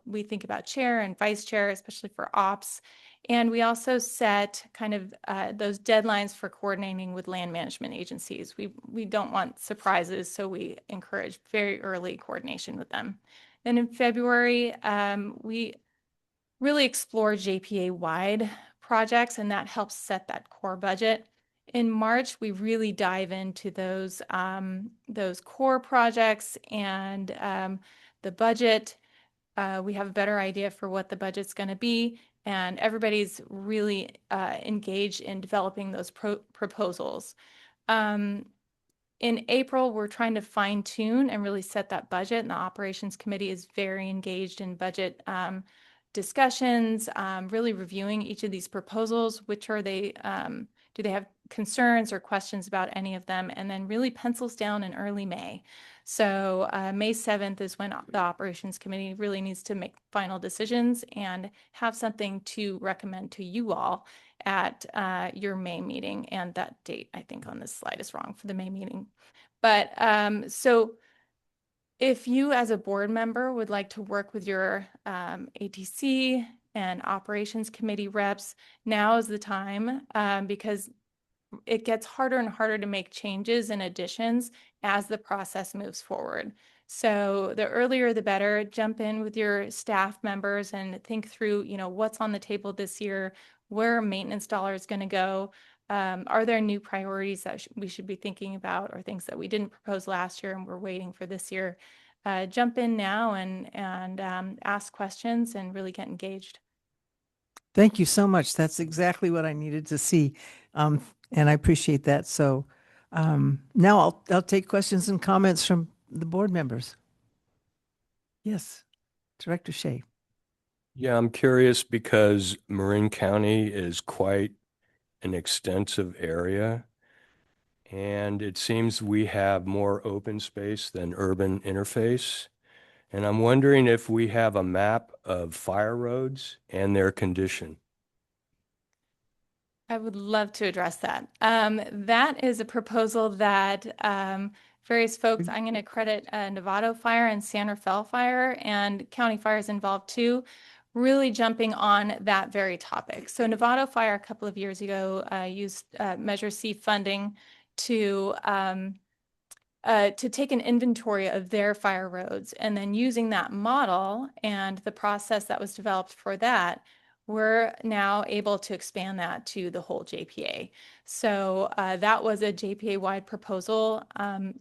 we think about chair and vice chair, especially for ops. And we also set kind of those deadlines for coordinating with land management agencies. We don't want surprises, so we encourage very early coordination with them. Then in February, we really explore JPA-wide projects, and that helps set that core budget. In March, we really dive into those core projects and the budget. We have a better idea for what the budget's going to be, and everybody's really engaged in developing those proposals. In April, we're trying to fine tune and really set that budget, and the Operations Committee is very engaged in budget discussions, really reviewing each of these proposals, which are they, do they have concerns or questions about any of them, and then really pencils down in early May. So May 7th is when the Operations Committee really needs to make final decisions and have something to recommend to you all at your May meeting. And that date, I think on this slide is wrong for the May meeting. But so if you as a board member would like to work with your ATC and Operations Committee reps, now is the time because it gets harder and harder to make changes and additions as the process moves forward. So the earlier the better. Jump in with your staff members and think through, you know, what's on the table this year, where are maintenance dollars going to go? Are there new priorities that we should be thinking about, or things that we didn't propose last year and we're waiting for this year? Jump in now and ask questions and really get engaged. Thank you so much. That's exactly what I needed to see. And I appreciate that. So now I'll take questions and comments from the board members. Yes, Director Shea. Yeah, I'm curious because Marin County is quite an extensive area, and it seems we have more open space than urban interface. And I'm wondering if we have a map of fire roads and their condition. I would love to address that. That is a proposal that various folks, I'm going to credit Novato Fire and San Rafael Fire, and county fires involved too, really jumping on that very topic. So Novato Fire a couple of years ago used Measure C funding to take an inventory of their fire roads, and then using that model and the process that was developed for that, we're now able to expand that to the whole JPA. So that was a JPA-wide proposal,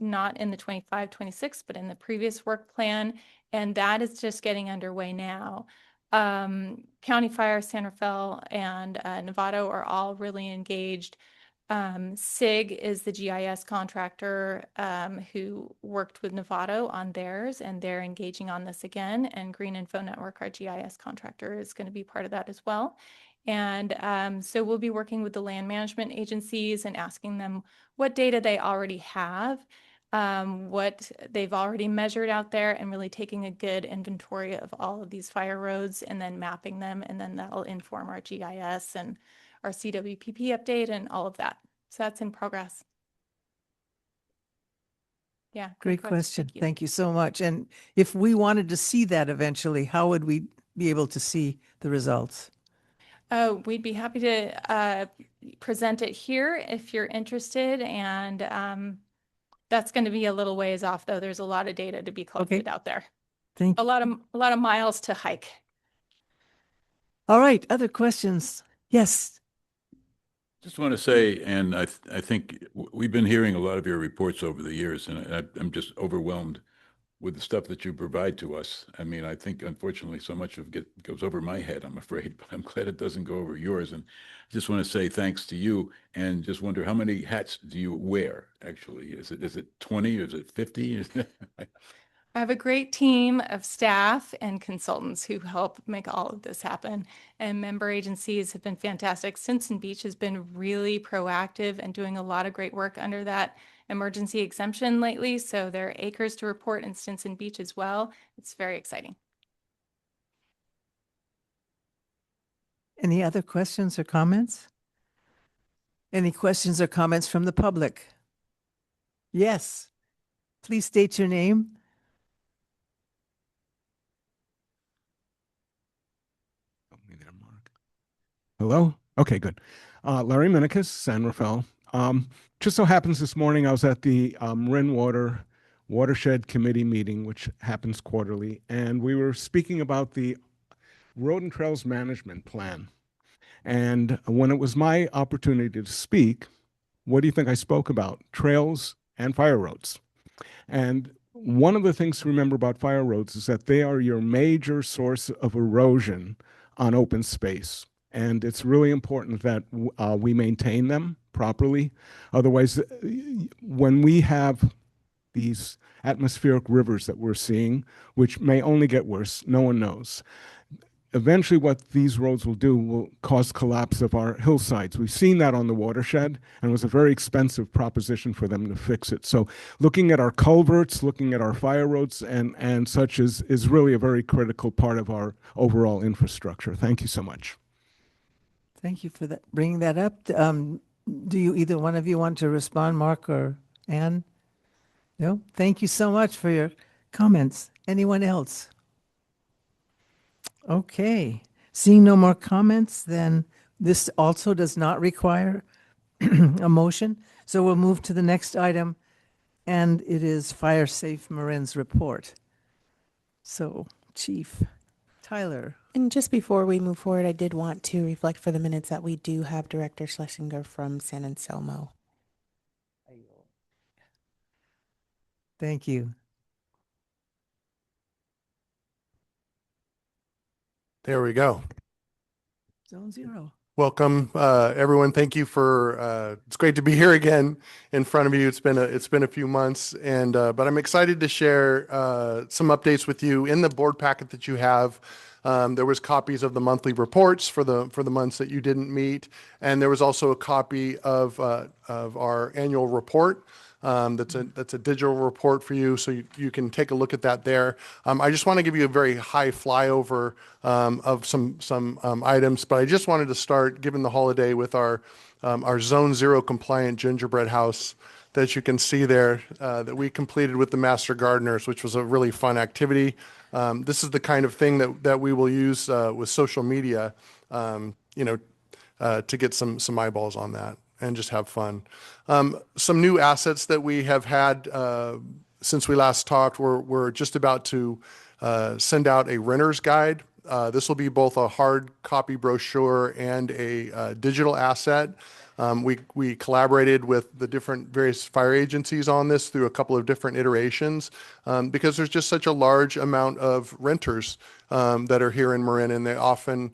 not in the 25-26, but in the previous work plan, and that is just getting underway now. County Fire, San Rafael, and Novato are all really engaged. SIG is the GIS contractor who worked with Novato on theirs, and they're engaging on this again. And Green Info Network, our GIS contractor, is going to be part of that as well. And so we'll be working with the land management agencies and asking them what data they already have, what they've already measured out there, and really taking a good inventory of all of these fire roads and then mapping them. And then that'll inform our GIS and our CWPP update and all of that. So that's in progress. Yeah. Great question. Thank you so much. And if we wanted to see that eventually, how would we be able to see the results? We'd be happy to present it here if you're interested. And that's going to be a little ways off, though. There's a lot of data to be collected out there. Thank you. A lot of miles to hike. All right. Other questions? Yes. Just want to say, and I think we've been hearing a lot of your reports over the years, and I'm just overwhelmed with the stuff that you provide to us. I mean, I think unfortunately so much of it goes over my head, I'm afraid, but I'm glad it doesn't go over yours. And I just want to say thanks to you, and just wonder, how many hats do you wear actually? Is it 20? Is it 50? I have a great team of staff and consultants who help make all of this happen. And member agencies have been fantastic. Stinson Beach has been really proactive and doing a lot of great work under that emergency exemption lately. So there are acres to report in Stinson Beach as well. It's very exciting. Any other questions or comments? Any questions or comments from the public? Yes. Please state your name. Hello? Okay, good. Larry Minikis, San Rafael. Just so happens this morning I was at the Marin Watershed Committee meeting, which happens quarterly, and we were speaking about the Road and Trails Management Plan. And when it was my opportunity to speak, what do you think I spoke about? Trails and fire roads. And one of the things to remember about fire roads is that they are your major source of erosion on open space. And it's really important that we maintain them properly. Otherwise, when we have these atmospheric rivers that we're seeing, which may only get worse, no one knows. eventually what these roads will do will cause collapse of our hillsides. We've seen that on the watershed, and it was a very expensive proposition for them to fix it. So looking at our culverts, looking at our fire roads and such is really a very critical part of our overall infrastructure. Thank you so much. Thank you for that, bringing that up. Do you, either one of you, want to respond, Mark or Ann? No? Thank you so much for your comments. Anyone else? Okay. Seeing no more comments, then this also does not require a motion. So we'll move to the next item, and it is Fire Safe Marin's report. So, Chief Tyler. And just before we move forward, I did want to reflect for the minutes that we do have Director Schlesinger from San Anselmo. Thank you. There we go. Zone 0. Welcome, everyone. Thank you for. It's great to be here again in front of you. It's been a few months, and but I'm excited to share some updates with you. In the board packet that you have, there was copies of the monthly reports for the months that you didn't meet, and there was also a copy of our annual report. That's a digital report for you, so you can take a look at that there. I just want to give you a very high flyover of some items, but I just wanted to start, given the holiday, with our Zone 0 compliant gingerbread house that you can see there that we completed with the Master Gardeners, which was a really fun activity. This is the kind of thing that we will use with social media, to get some eyeballs on that and just have fun. Some new assets that we have had since we last talked, we're just about to send out a renter's guide. This will be both a hard copy brochure and a digital asset. We collaborated with the different various fire agencies on this through a couple of different iterations because there's just such a large amount of renters that are here in Marin, and they often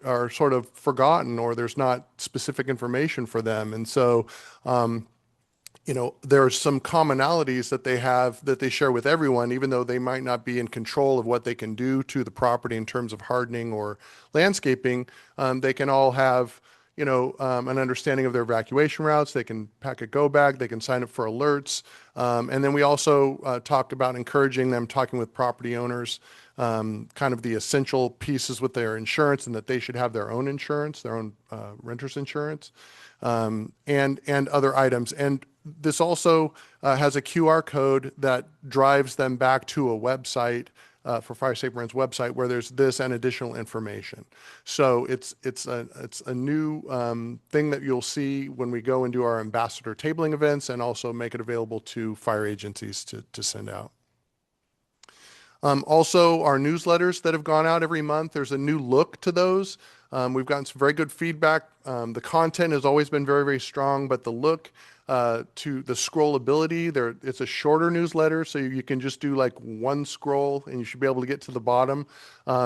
are sort of forgotten, or there's not specific information for them. And so, there are some commonalities that they have that they share with everyone, even though they might not be in control of what they can do to the property in terms of hardening or landscaping. They can all have, an understanding of their evacuation routes. They can pack a go bag. They can sign up for alerts. And then we also talked about encouraging them, talking with property owners, kind of the essential pieces with their insurance, and that they should have their own insurance, their own renter's insurance, and other items. And this also has a QR code that drives them back to a website for Fire Safe Marin's website, where there's this and additional information. So it's a new thing that you'll see when we go and do our ambassador tabling events, and also make it available to fire agencies to send out. Also, our newsletters that have gone out every month, there's a new look to those. We've gotten some very good feedback. The content has always been very, very strong, but the look to the scrollability, it's a shorter newsletter, so you can just do like one scroll and you should be able to get to the bottom,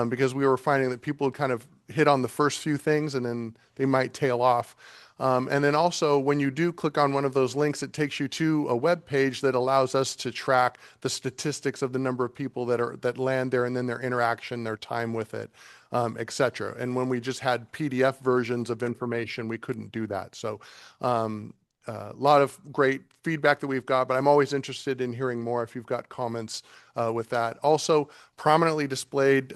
because we were finding that people would kind of hit on the first few things and then they might tail off. And then also, when you do click on one of those links, it takes you to a web page that allows us to track the statistics of the number of people that land there, and then their interaction, their time with it, et cetera. And when we just had PDF versions of information, we couldn't do that. So a lot of great feedback that we've got, but I'm always interested in hearing more if you've got comments with that. Also, prominently displayed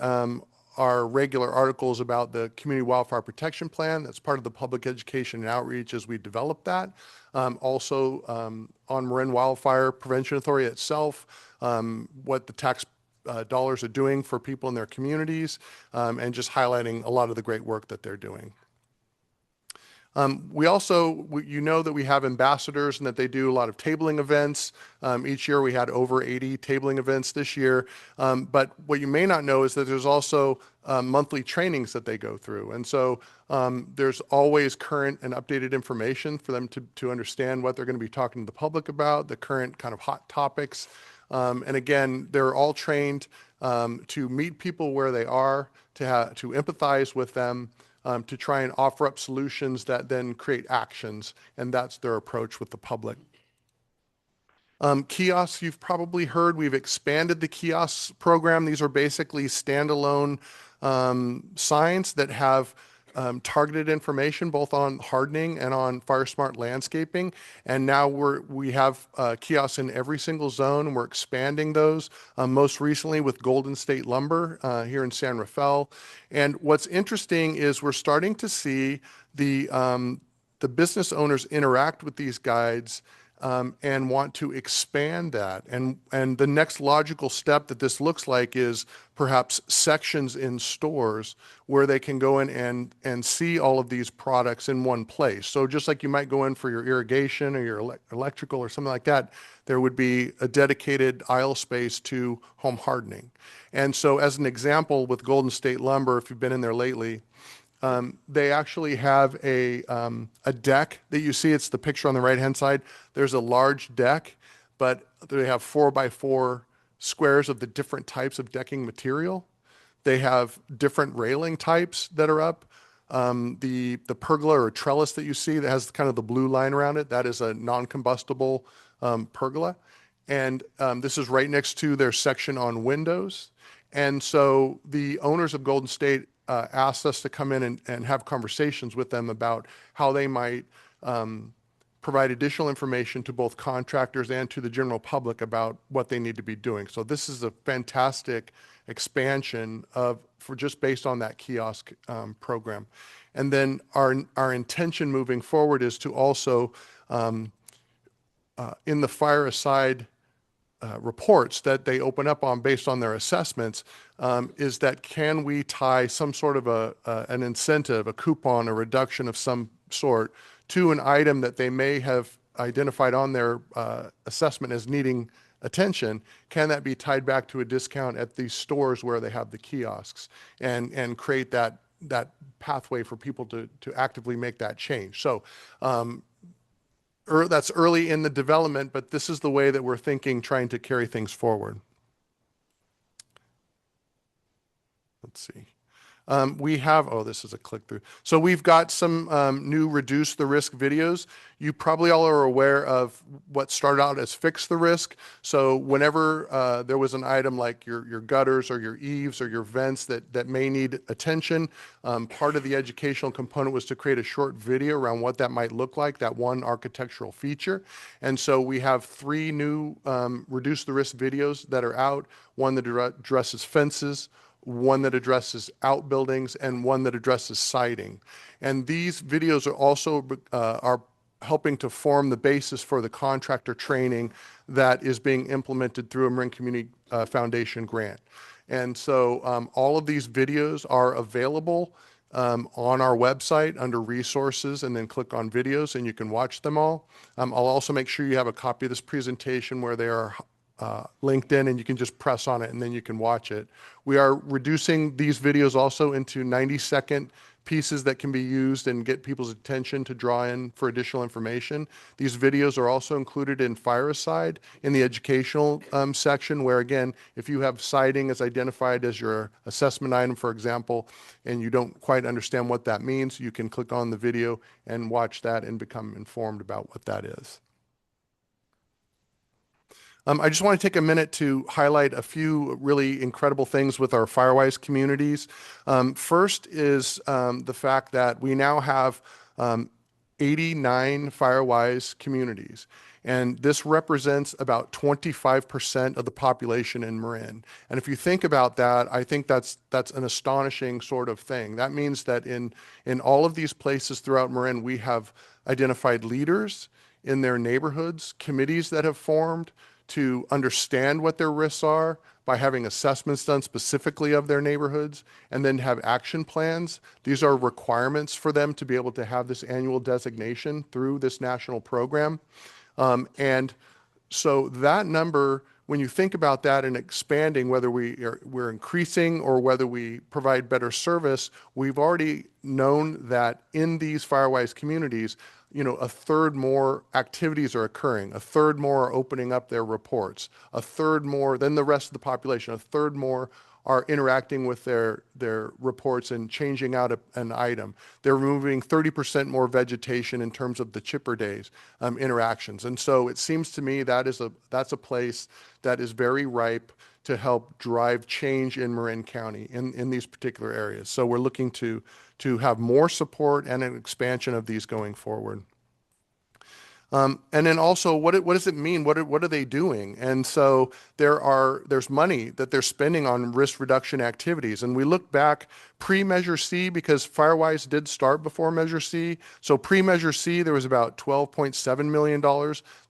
are regular articles about the Community Wildfire Protection Plan. That's part of the public education and outreach as we develop that. Also on Marin Wildfire Prevention Authority itself, what the tax dollars are doing for people in their communities, and just highlighting a lot of the great work that they're doing. We also, that we have ambassadors and that they do a lot of tabling events. Each year we had over 80 tabling events this year. But what you may not know is that there's also monthly trainings that they go through. And so there's always current and updated information for them to understand what they're going to be talking to the public about, the current kind of hot topics. And again, they're all trained to meet people where they are, to empathize with them, to try and offer up solutions that then create actions, and that's their approach with the public. Kiosks, you've probably heard, we've expanded the kiosks program. These are basically standalone signs that have targeted information both on hardening and on fire smart landscaping. And now we have kiosks in every single zone, and we're expanding those, most recently with Golden State Lumber here in San Rafael. And what's interesting is we're starting to see the business owners interact with these guides and want to expand that. And the next logical step that this looks like is perhaps sections in stores where they can go in and see all of these products in one place. So just like you might go in for your irrigation or your electrical or something like that, there would be a dedicated aisle space to home hardening. And so as an example with Golden State Lumber, if you've been in there lately, they actually have a deck that you see. It's the picture on the right-hand side. There's a large deck, but they have 4x4 squares of the different types of decking material. They have different railing types that are up. The pergola or trellis that you see that has kind of the blue line around it, that is a non-combustible pergola. And this is right next to their section on windows. And so the owners of Golden State asked us to come in and have conversations with them about how they might provide additional information to both contractors and to the general public about what they need to be doing. So this is a fantastic expansion for just based on that kiosk program. And then our intention moving forward is to also in the fire aside reports that they open up on based on their assessments, is that can we tie some sort of an incentive, a coupon, a reduction of some sort to an item that they may have identified on their assessment as needing attention? Can that be tied back to a discount at these stores where they have the kiosks and create that pathway for people to actively make that change? So that's early in the development, but this is the way that we're thinking, trying to carry things forward. Let's see. This is a click through. So we've got some new reduce the risk videos. You probably all are aware of what started out as fix the risk. So whenever there was an item like your gutters or your eaves or your vents that may need attention, part of the educational component was to create a short video around what that might look like, that one architectural feature. And so we have 3 new reduce the risk videos that are out, one that addresses fences, one that addresses outbuildings, and one that addresses siding. And these videos are also are helping to form the basis for the contractor training that is being implemented through a Marin Community Foundation grant. And so all of these videos are available on our website under resources, and then click on videos and you can watch them all. I'll also make sure you have a copy of this presentation where they are linked in, and you can just press on it and then you can watch it. We are reducing these videos also into 90-second pieces that can be used and get people's attention to draw in for additional information. These videos are also included in Fireside in the educational section, where again, if you have siding as identified as your assessment item, for example, and you don't quite understand what that means, you can click on the video and watch that and become informed about what that is. I just want to take a minute to highlight a few really incredible things with our Firewise communities. First is the fact that we now have 89 Firewise communities. And this represents about 25% of the population in Marin. And if you think about that, I think that's an astonishing sort of thing. That means that in all of these places throughout Marin, we have identified leaders in their neighborhoods, committees that have formed to understand what their risks are by having assessments done specifically of their neighborhoods, and then have action plans. These are requirements for them to be able to have this annual designation through this national program. And so that number, when you think about that and expanding, whether we're increasing or whether we provide better service, we've already known that in these Firewise communities, a third more activities are occurring, a third more are opening up their reports, a third more than the rest of the population, a third more are interacting with their reports and changing out an item. They're removing 30% more vegetation in terms of the chipper days interactions. And so it seems to me that's a place that is very ripe to help drive change in Marin County in these particular areas. So we're looking to have more support and an expansion of these going forward. And then also, what does it mean? What are they doing? And so there's money that they're spending on risk reduction activities. And we look back pre-Measure C, because Firewise did start before Measure C. So pre-Measure C, there was about $12.7 million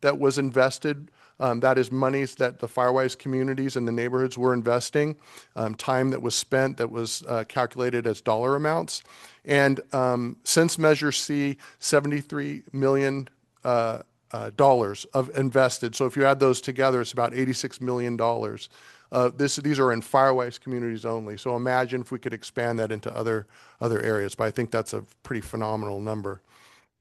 that was invested. That is monies that the Firewise communities and the neighborhoods were investing, time that was spent that was calculated as dollar amounts. And since Measure C, $73 million dollars of invested. So if you add those together, it's about $86 million. These are in Firewise communities only. So imagine if we could expand that into other areas. But I think that's a pretty phenomenal number.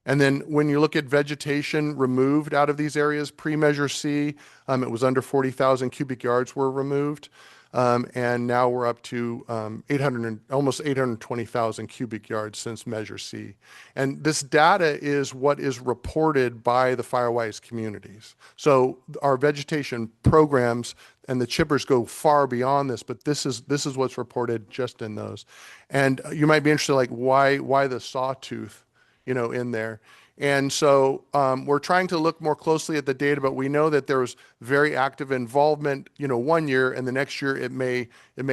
And then when you look at vegetation removed out of these areas, pre-Measure C, it was under 40,000 cubic yards were removed. And now we're up to almost 820,000 cubic yards since Measure C. And this data is what is reported by the Firewise communities. So our vegetation programs and the chippers go far beyond this, but this is what's reported just in those. And you might be interested, like why the sawtooth, in there. And so we're trying to look more closely at the data, but we know that there was very active involvement, one year, and the next year it may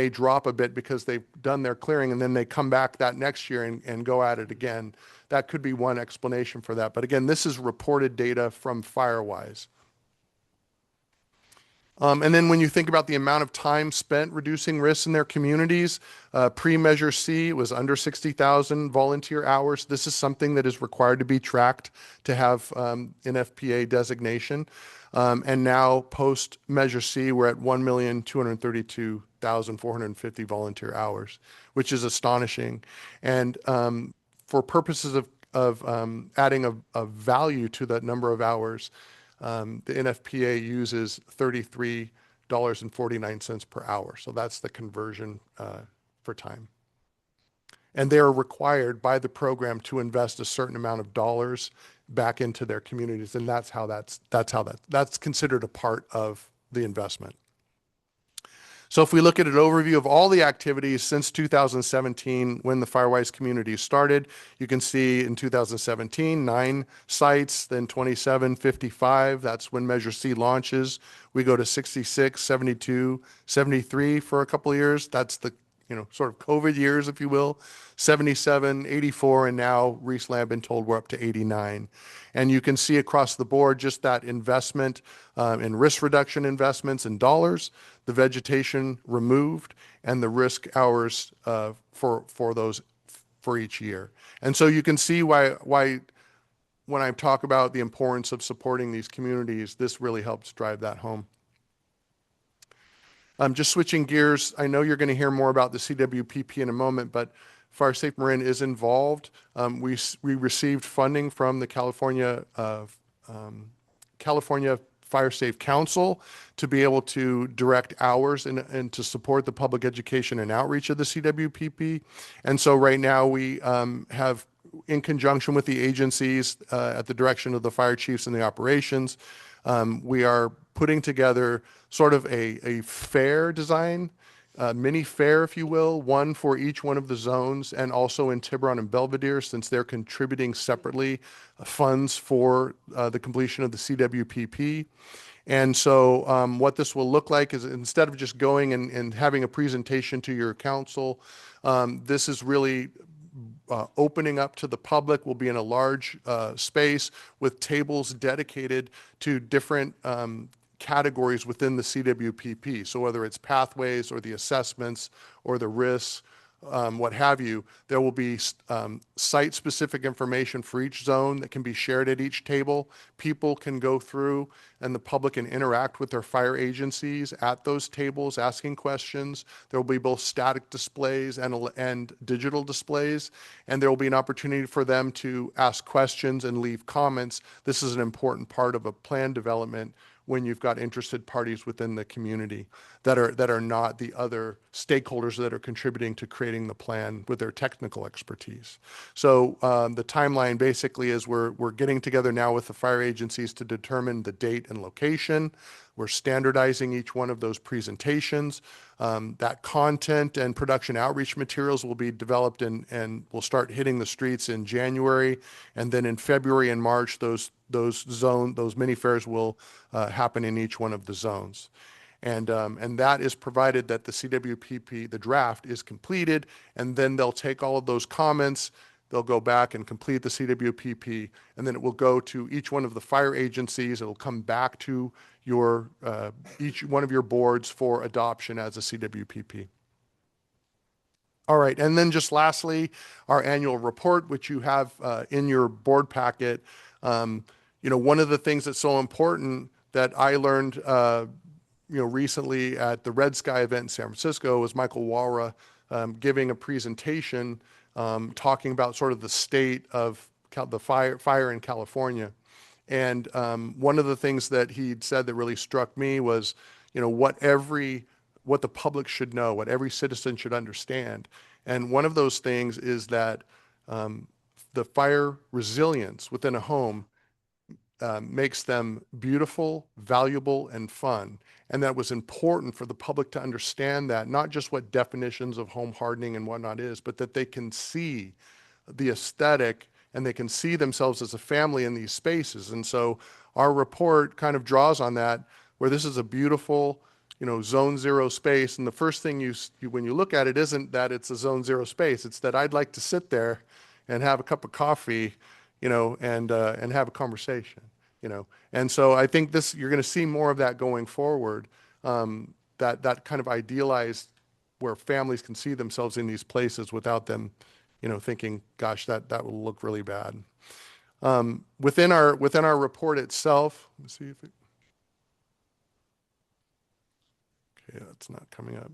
drop a bit because they've done their clearing, and then they come back that next year and go at it again. That could be one explanation for that. But again, this is reported data from Firewise. And then when you think about the amount of time spent reducing risks in their communities, pre-Measure C was under 60,000 volunteer hours. This is something that is required to be tracked to have NFPA designation. And now post-Measure C, we're at 1,232,450 volunteer hours, which is astonishing. And for purposes of adding a value to that number of hours, the NFPA uses $33.49 per hour. So that's the conversion for time. And they are required by the program to invest a certain amount of dollars back into their communities. And that's considered a part of the investment. So if we look at an overview of all the activities since 2017, when the Firewise community started, you can see in 2017, 9 sites, then 27, 55. That's when Measure C launches. We go to 66, 72, 73 for a couple of years. That's the sort of COVID years, if you will, 77, 84, and now recently I've been told we're up to 89. And you can see across the board just that investment in risk reduction investments in dollars, the vegetation removed, and the risk hours for those for each year. And so you can see why when I talk about the importance of supporting these communities, this really helps drive that home. Just switching gears, I know you're going to hear more about the CWPP in a moment, but Fire Safe Marin is involved. We received funding from the California Fire Safe Council to be able to direct hours and to support the public education and outreach of the CWPP. And so right now we have, in conjunction with the agencies at the direction of the fire chiefs and the operations, we are putting together sort of a fair design, mini fair, if you will, one for each one of the zones, and also in Tiburon and Belvedere, since they're contributing separately funds for the completion of the CWPP. And so what this will look like is, instead of just going and having a presentation to your council, this is really opening up to the public. Will be in a large space with tables dedicated to different categories within the CWPP. So whether it's pathways or the assessments or the risks, what have you, there will be site-specific information for each zone that can be shared at each table. People can go through and the public can interact with their fire agencies at those tables, asking questions. There will be both static displays and digital displays, and there will be an opportunity for them to ask questions and leave comments. This is an important part of a plan development when you've got interested parties within the community that are not the other stakeholders that are contributing to creating the plan with their technical expertise. So the timeline basically is we're getting together now with the fire agencies to determine the date and location. We're standardizing each one of those presentations. That content and production outreach materials will be developed and will start hitting the streets in January. And then in February and March, those mini fairs will happen in each one of the zones. And that is provided that the CWPP, the draft, is completed, and then they'll take all of those comments, they'll go back and complete the CWPP, and then it will go to each one of the fire agencies. It'll come back to your each one of your boards for adoption as a CWPP. All right, and then just lastly, our annual report, which you have in your board packet. One of the things that's so important that I learned recently at the Red Sky event in San Francisco was Michael Walra giving a presentation talking about sort of the state of the fire in California. And one of the things that he'd said that really struck me was, what the public should know, what every citizen should understand. And one of those things is that the fire resilience within a home makes them beautiful, valuable, and fun. And that was important for the public to understand that, not just what definitions of home hardening and whatnot is, but that they can see the aesthetic and they can see themselves as a family in these spaces. And so our report kind of draws on that, where this is a beautiful, zone zero space. And the first thing when you look at it isn't that it's a zone zero space. It's that I'd like to sit there and have a cup of coffee, and have a conversation, And so I think you're going to see more of that going forward, that kind of idealized where families can see themselves in these places without them, thinking, gosh, that will look really bad. Within our report itself, let me see if okay, that's not coming up.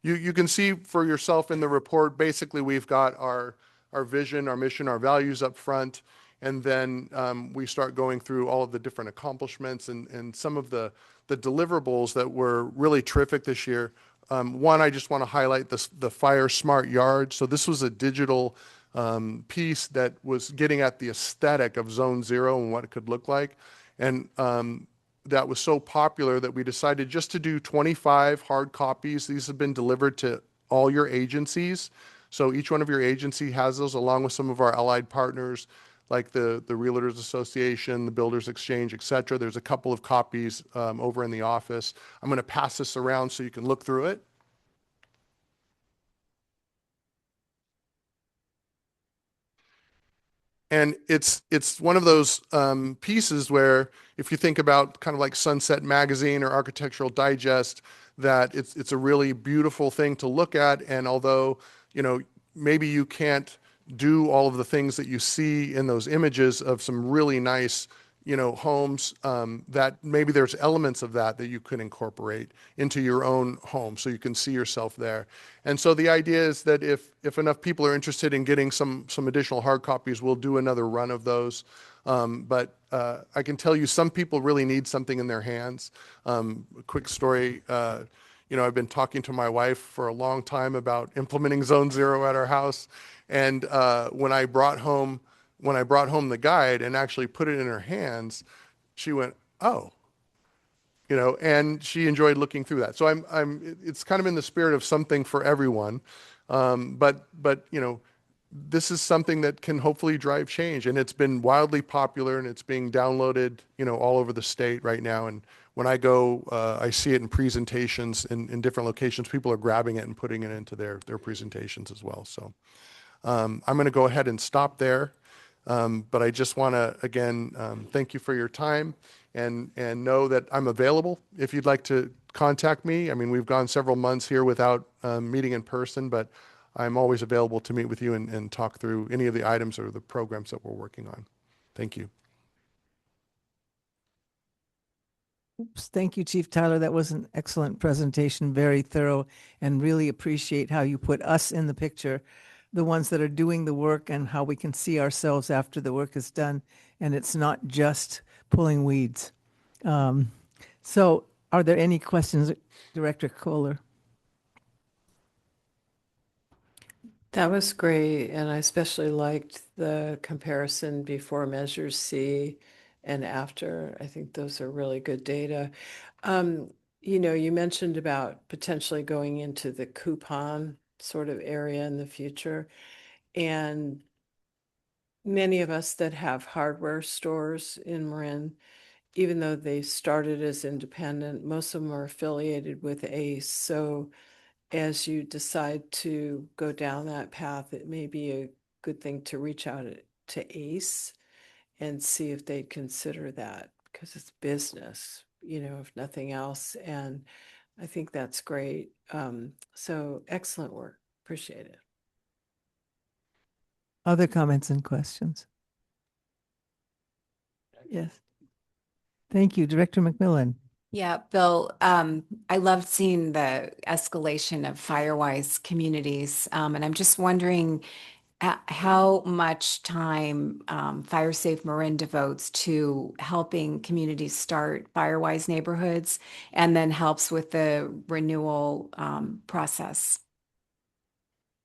You can see for yourself in the report, basically we've got our vision, our mission, our values up front, and then we start going through all of the different accomplishments and some of the deliverables that were really terrific this year. One, I just want to highlight the Fire Smart Yard. So this was a digital piece that was getting at the aesthetic of Zone Zero and what it could look like. And that was so popular that we decided just to do 25 hard copies. These have been delivered to all your agencies. So each one of your agency has those, along with some of our allied partners like the Realtors Association, the Builders Exchange, et cetera. There's a couple of copies over in the office. I'm going to pass this around so you can look through it. And it's one of those pieces where if you think about kind of like Sunset Magazine or Architectural Digest, that it's a really beautiful thing to look at. And although, maybe you can't do all of the things that you see in those images of some really nice, homes, that maybe there's elements of that you could incorporate into your own home so you can see yourself there. And so the idea is that if enough people are interested in getting some additional hard copies, we'll do another run of those. But I can tell you some people really need something in their hands. A quick story, I've been talking to my wife for a long time about implementing Zone Zero at our house. And when I brought home the guide and actually put it in her hands, she went, "Oh," and she enjoyed looking through that. So it's kind of in the spirit of something for everyone. But this is something that can hopefully drive change, and it's been wildly popular and it's being downloaded, all over the state right now. And when I go, I see it in presentations in different locations. People are grabbing it and putting it into their presentations as well. So I'm going to go ahead and stop there. But I just want to, again, thank you for your time and know that I'm available if you'd like to contact me. I mean, we've gone several months here without meeting in person, but I'm always available to meet with you and talk through any of the items or the programs that we're working on. Thank you. Oops, thank you, Chief Tyler. That was an excellent presentation, very thorough, and really appreciate how you put us in the picture, the ones that are doing the work, and how we can see ourselves after the work is done. And it's not just pulling weeds. So are there any questions, Director Kohler? That was great, and I especially liked the comparison before Measure C and after. I think those are really good data. You mentioned about potentially going into the coupon sort of area in the future, and many of us that have hardware stores in Marin, even though they started as independent, most of them are affiliated with ACE. So as you decide to go down that path, it may be a good thing to reach out to ACE and see if they'd consider that, because it's business, if nothing else. And I think that's great. So excellent work. Appreciate it. Other comments and questions? Yes. Thank you, Director McMillan. Yeah, Bill, I loved seeing the escalation of Firewise communities. And I'm just wondering how much time FireSafe Marin devotes to helping communities start Firewise neighborhoods and then helps with the renewal process.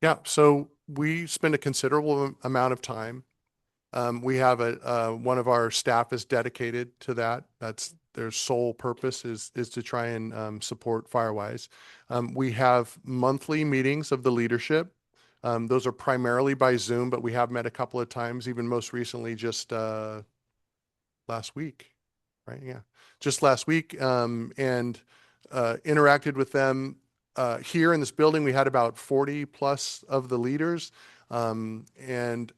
Yeah, so we spend a considerable amount of time. We have one of our staff is dedicated to that. That's their sole purpose is to try and support Firewise. We have monthly meetings of the leadership. Those are primarily by Zoom, but we have met a couple of times, even most recently just last week, right? Yeah, just last week, and interacted with them. Here in this building, we had about 40 plus of the leaders, and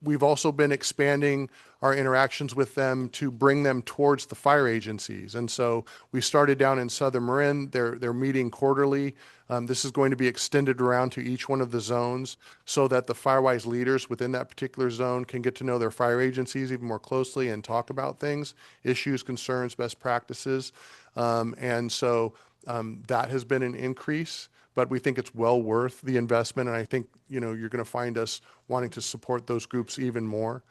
we've also been expanding our interactions with them to bring them towards the fire agencies. And so we started down in Southern Marin. They're meeting quarterly. This is going to be extended around to each one of the zones so that the Firewise leaders within that particular zone can get to know their fire agencies even more closely and talk about things, issues, concerns, best practices. And so that has been an increase, but we think it's well worth the investment. And I think, you're going to find us wanting to support those groups even more.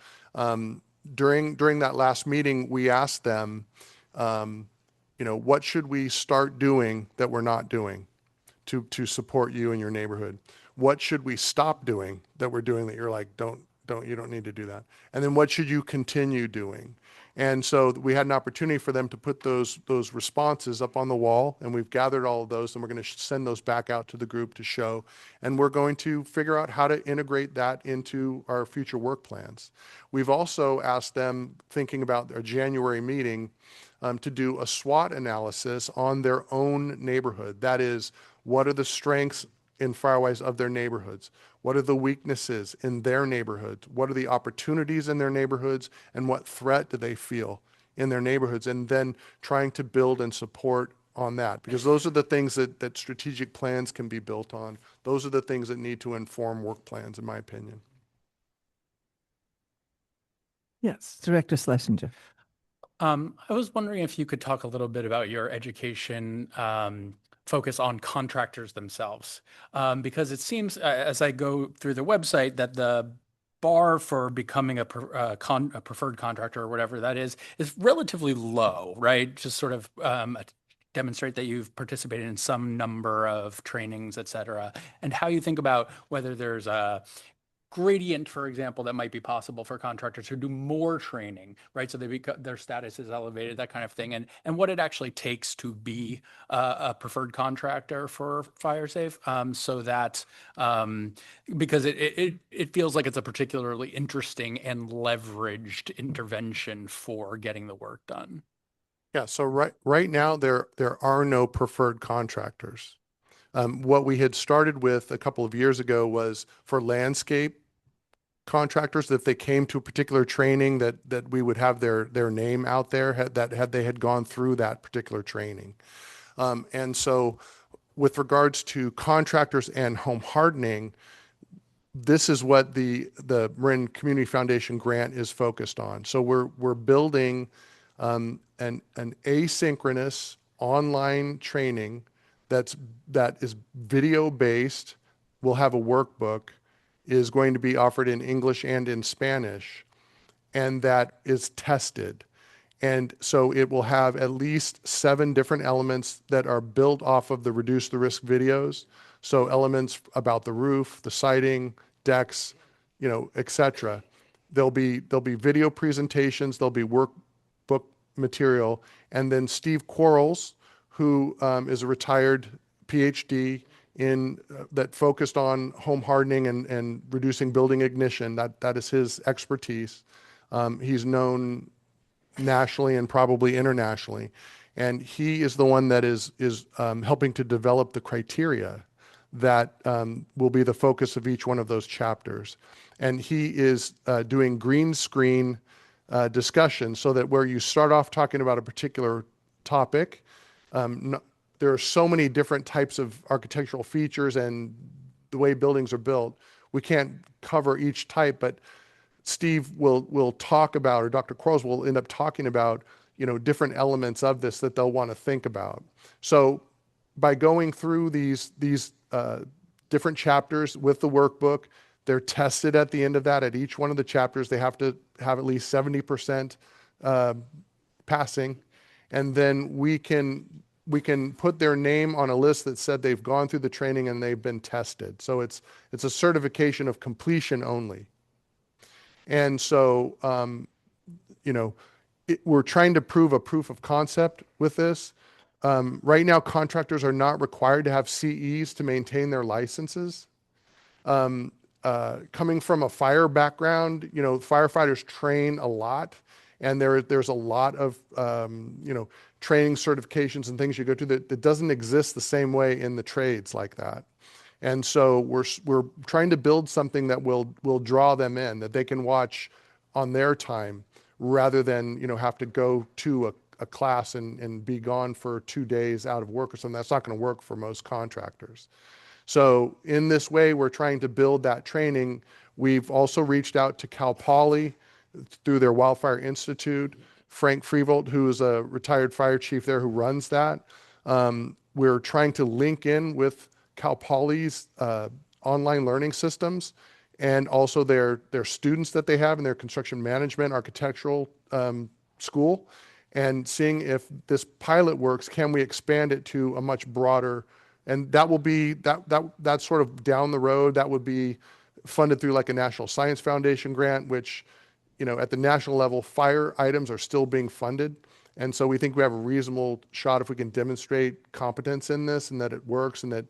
During that last meeting, we asked them, what should we start doing that we're not doing to support you in your neighborhood? What should we stop doing that we're doing that you're like, you don't need to do that? And then what should you continue doing? And so we had an opportunity for them to put those responses up on the wall, and we've gathered all of those, and we're going to send those back out to the group to show. And we're going to figure out how to integrate that into our future work plans. We've also asked them, thinking about their January meeting, to do a SWOT analysis on their own neighborhood. That is, what are the strengths in Firewise of their neighborhoods? What are the weaknesses in their neighborhoods? What are the opportunities in their neighborhoods? And what threat do they feel in their neighborhoods? And then trying to build and support on that, because those are the things that strategic plans can be built on. Those are the things that need to inform work plans, in my opinion. Yes, Director Schlesinger. I was wondering if you could talk a little bit about your education focus on contractors themselves, because it seems, as I go through the website, that the bar for becoming a preferred contractor or whatever that is relatively low, right? Just sort of demonstrate that you've participated in some number of trainings, et cetera, and how you think about whether there's a gradient, for example, that might be possible for contractors who do more training, right? So their status is elevated, that kind of thing, and what it actually takes to be a preferred contractor for FireSafe, so that because it feels like it's a particularly interesting and leveraged intervention for getting the work done. Yeah. So right now there are no preferred contractors. What we had started with a couple of years ago was for landscape contractors, that if they came to a particular training, that we would have their name out there, that they had gone through that particular training. And so with regards to contractors and home hardening, this is what the Marin Community Foundation grant is focused on. So we're building an asynchronous online training that is video based, will have a workbook, is going to be offered in English and in Spanish, and that is tested. And so it will have at least 7 different elements that are built off of the reduce the risk videos. So elements about the roof, the siding, decks, etc. There'll be video presentations, there'll be workbook material, and then Steve Quarles, who is a retired PhD in that focused on home hardening and reducing building ignition. That is his expertise. He's known nationally and probably internationally, and he is the one that is helping to develop the criteria that will be the focus of each one of those chapters. And he is doing green screen discussion so that where you start off talking about a particular topic, there are so many different types of architectural features and the way buildings are built. We can't cover each type, but Steve will talk about, or Dr. Quarles will end up talking about, different elements of this that they'll want to think about. So by going through these different chapters with the workbook, they're tested at the end of that. At each one of the chapters, they have to have at least 70% passing, and then we can put their name on a list that said they've gone through the training and they've been tested. So it's a certification of completion only. And so, we're trying to prove a proof of concept with this. Right now, contractors are not required to have CEs to maintain their licenses. Coming from a fire background, firefighters train a lot, and there's a lot of, training certifications and things you go to that doesn't exist the same way in the trades like that. And so we're trying to build something that will draw them in, that they can watch on their time rather than, have to go to a class and be gone for 2 days out of work or something. That's not going to work for most contractors. So in this way, we're trying to build that training. We've also reached out to Cal Poly through their Wildfire Institute. Frank Freevolt, who is a retired fire chief there who runs that. We're trying to link in with Cal Poly's online learning systems and also their students that they have in their construction management architectural school, and seeing if this pilot works, can we expand it to a much broader, and that will be that's sort of down the road. That would be funded through like a National Science Foundation grant, which, at the national level, fire items are still being funded. And so we think we have a reasonable shot if we can demonstrate competence in this and that it works and that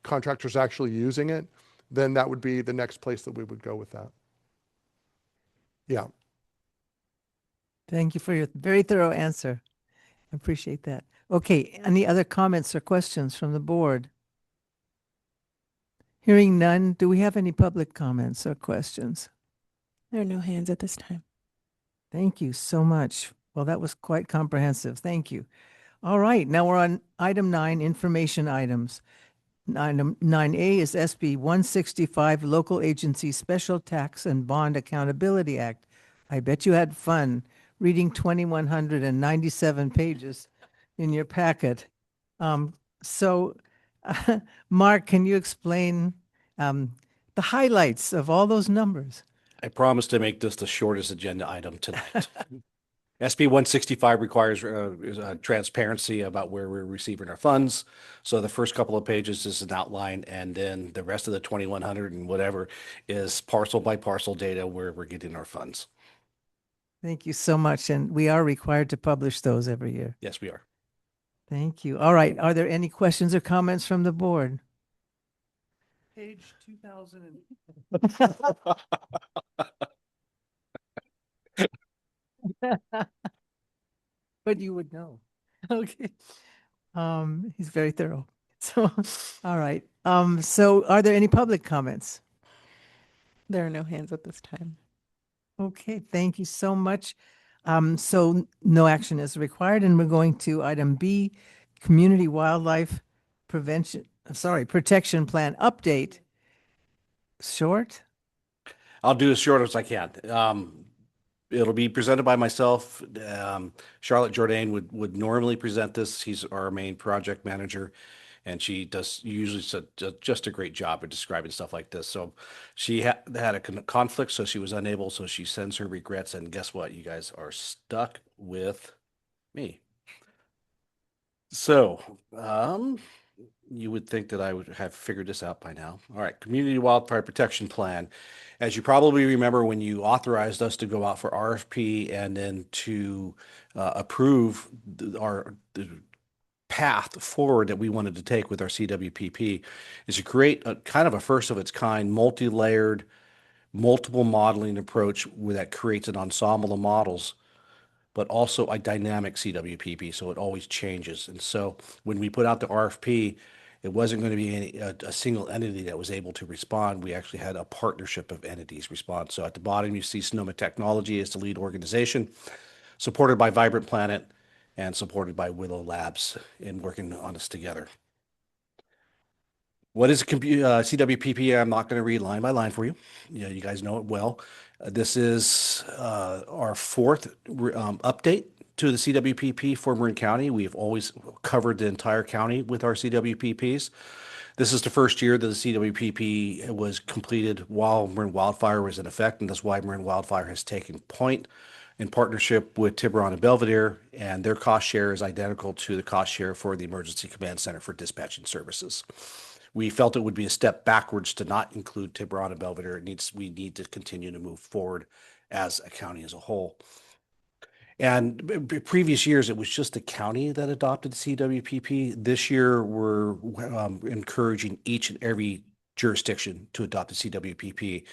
contractors are actually using it, then that would be the next place that we would go with that. Yeah. Thank you for your very thorough answer. I appreciate that. Okay, any other comments or questions from the board? Hearing none, do we have any public comments or questions? There are no hands at this time. Thank you so much. Well, that was quite comprehensive. Thank you. All right, now we're on item 9, information items. Item 9A is SB 165, Local Agency Special Tax and Bond Accountability Act. I bet you had fun reading 2,197 pages in your packet. Mark, can you explain the highlights of all those numbers? I promise to make this the shortest agenda item tonight. SB 165 requires transparency about where we're receiving our funds. So the first couple of pages is an outline, and then the rest of the 2,100 and whatever is parcel by parcel data where we're getting our funds. Thank you so much. And we are required to publish those every year. Yes, we are. Thank you. All right. Are there any questions or comments from the board? Page 2000. But you would know. Okay. He's very thorough. So, all right. So are there any public comments? There are no hands at this time. Okay, thank you so much. So no action is required, and we're going to item B, Community Wildlife Protection Plan Update. Short? I'll do as short as I can. It'll be presented by myself. Charlotte Jourdain would normally present this. He's our main project manager, and she does usually just a great job at describing stuff like this. So she had a conflict, so she was unable. So she sends her regrets, and guess what? You guys are stuck with Me. So, you would think that I would have figured this out by now. All right, Community Wildfire Protection Plan. As you probably remember, when you authorized us to go out for RFP and then to approve the path forward that we wanted to take with our CWPP, is to create a kind of a first of its kind, multi-layered, multiple modeling approach that creates an ensemble of models, but also a dynamic CWPP, so it always changes. And so when we put out the RFP, it wasn't going to be a single entity that was able to respond. We actually had a partnership of entities respond. So at the bottom, you see Sonoma Technology as the lead organization, supported by Vibrant Planet and supported by Willow Labs in working on this together. What is CWPP? I'm not going to read line by line for you. Yeah, you guys know it well. This is our fourth update to the CWPP for Marin County. We've always covered the entire county with our CWPPs. This is the first year that the CWPP was completed while Marin Wildfire was in effect, and that's why Marin Wildfire has taken point in partnership with Tiburon and Belvedere, and their cost share is identical to the cost share for the Emergency Command Center for Dispatching Services. We felt it would be a step backwards to not include Tiburon and Belvedere. We need to continue to move forward as a county as a whole. And previous years, it was just the county that adopted CWPP. This year, we're encouraging each and every jurisdiction to adopt the CWPP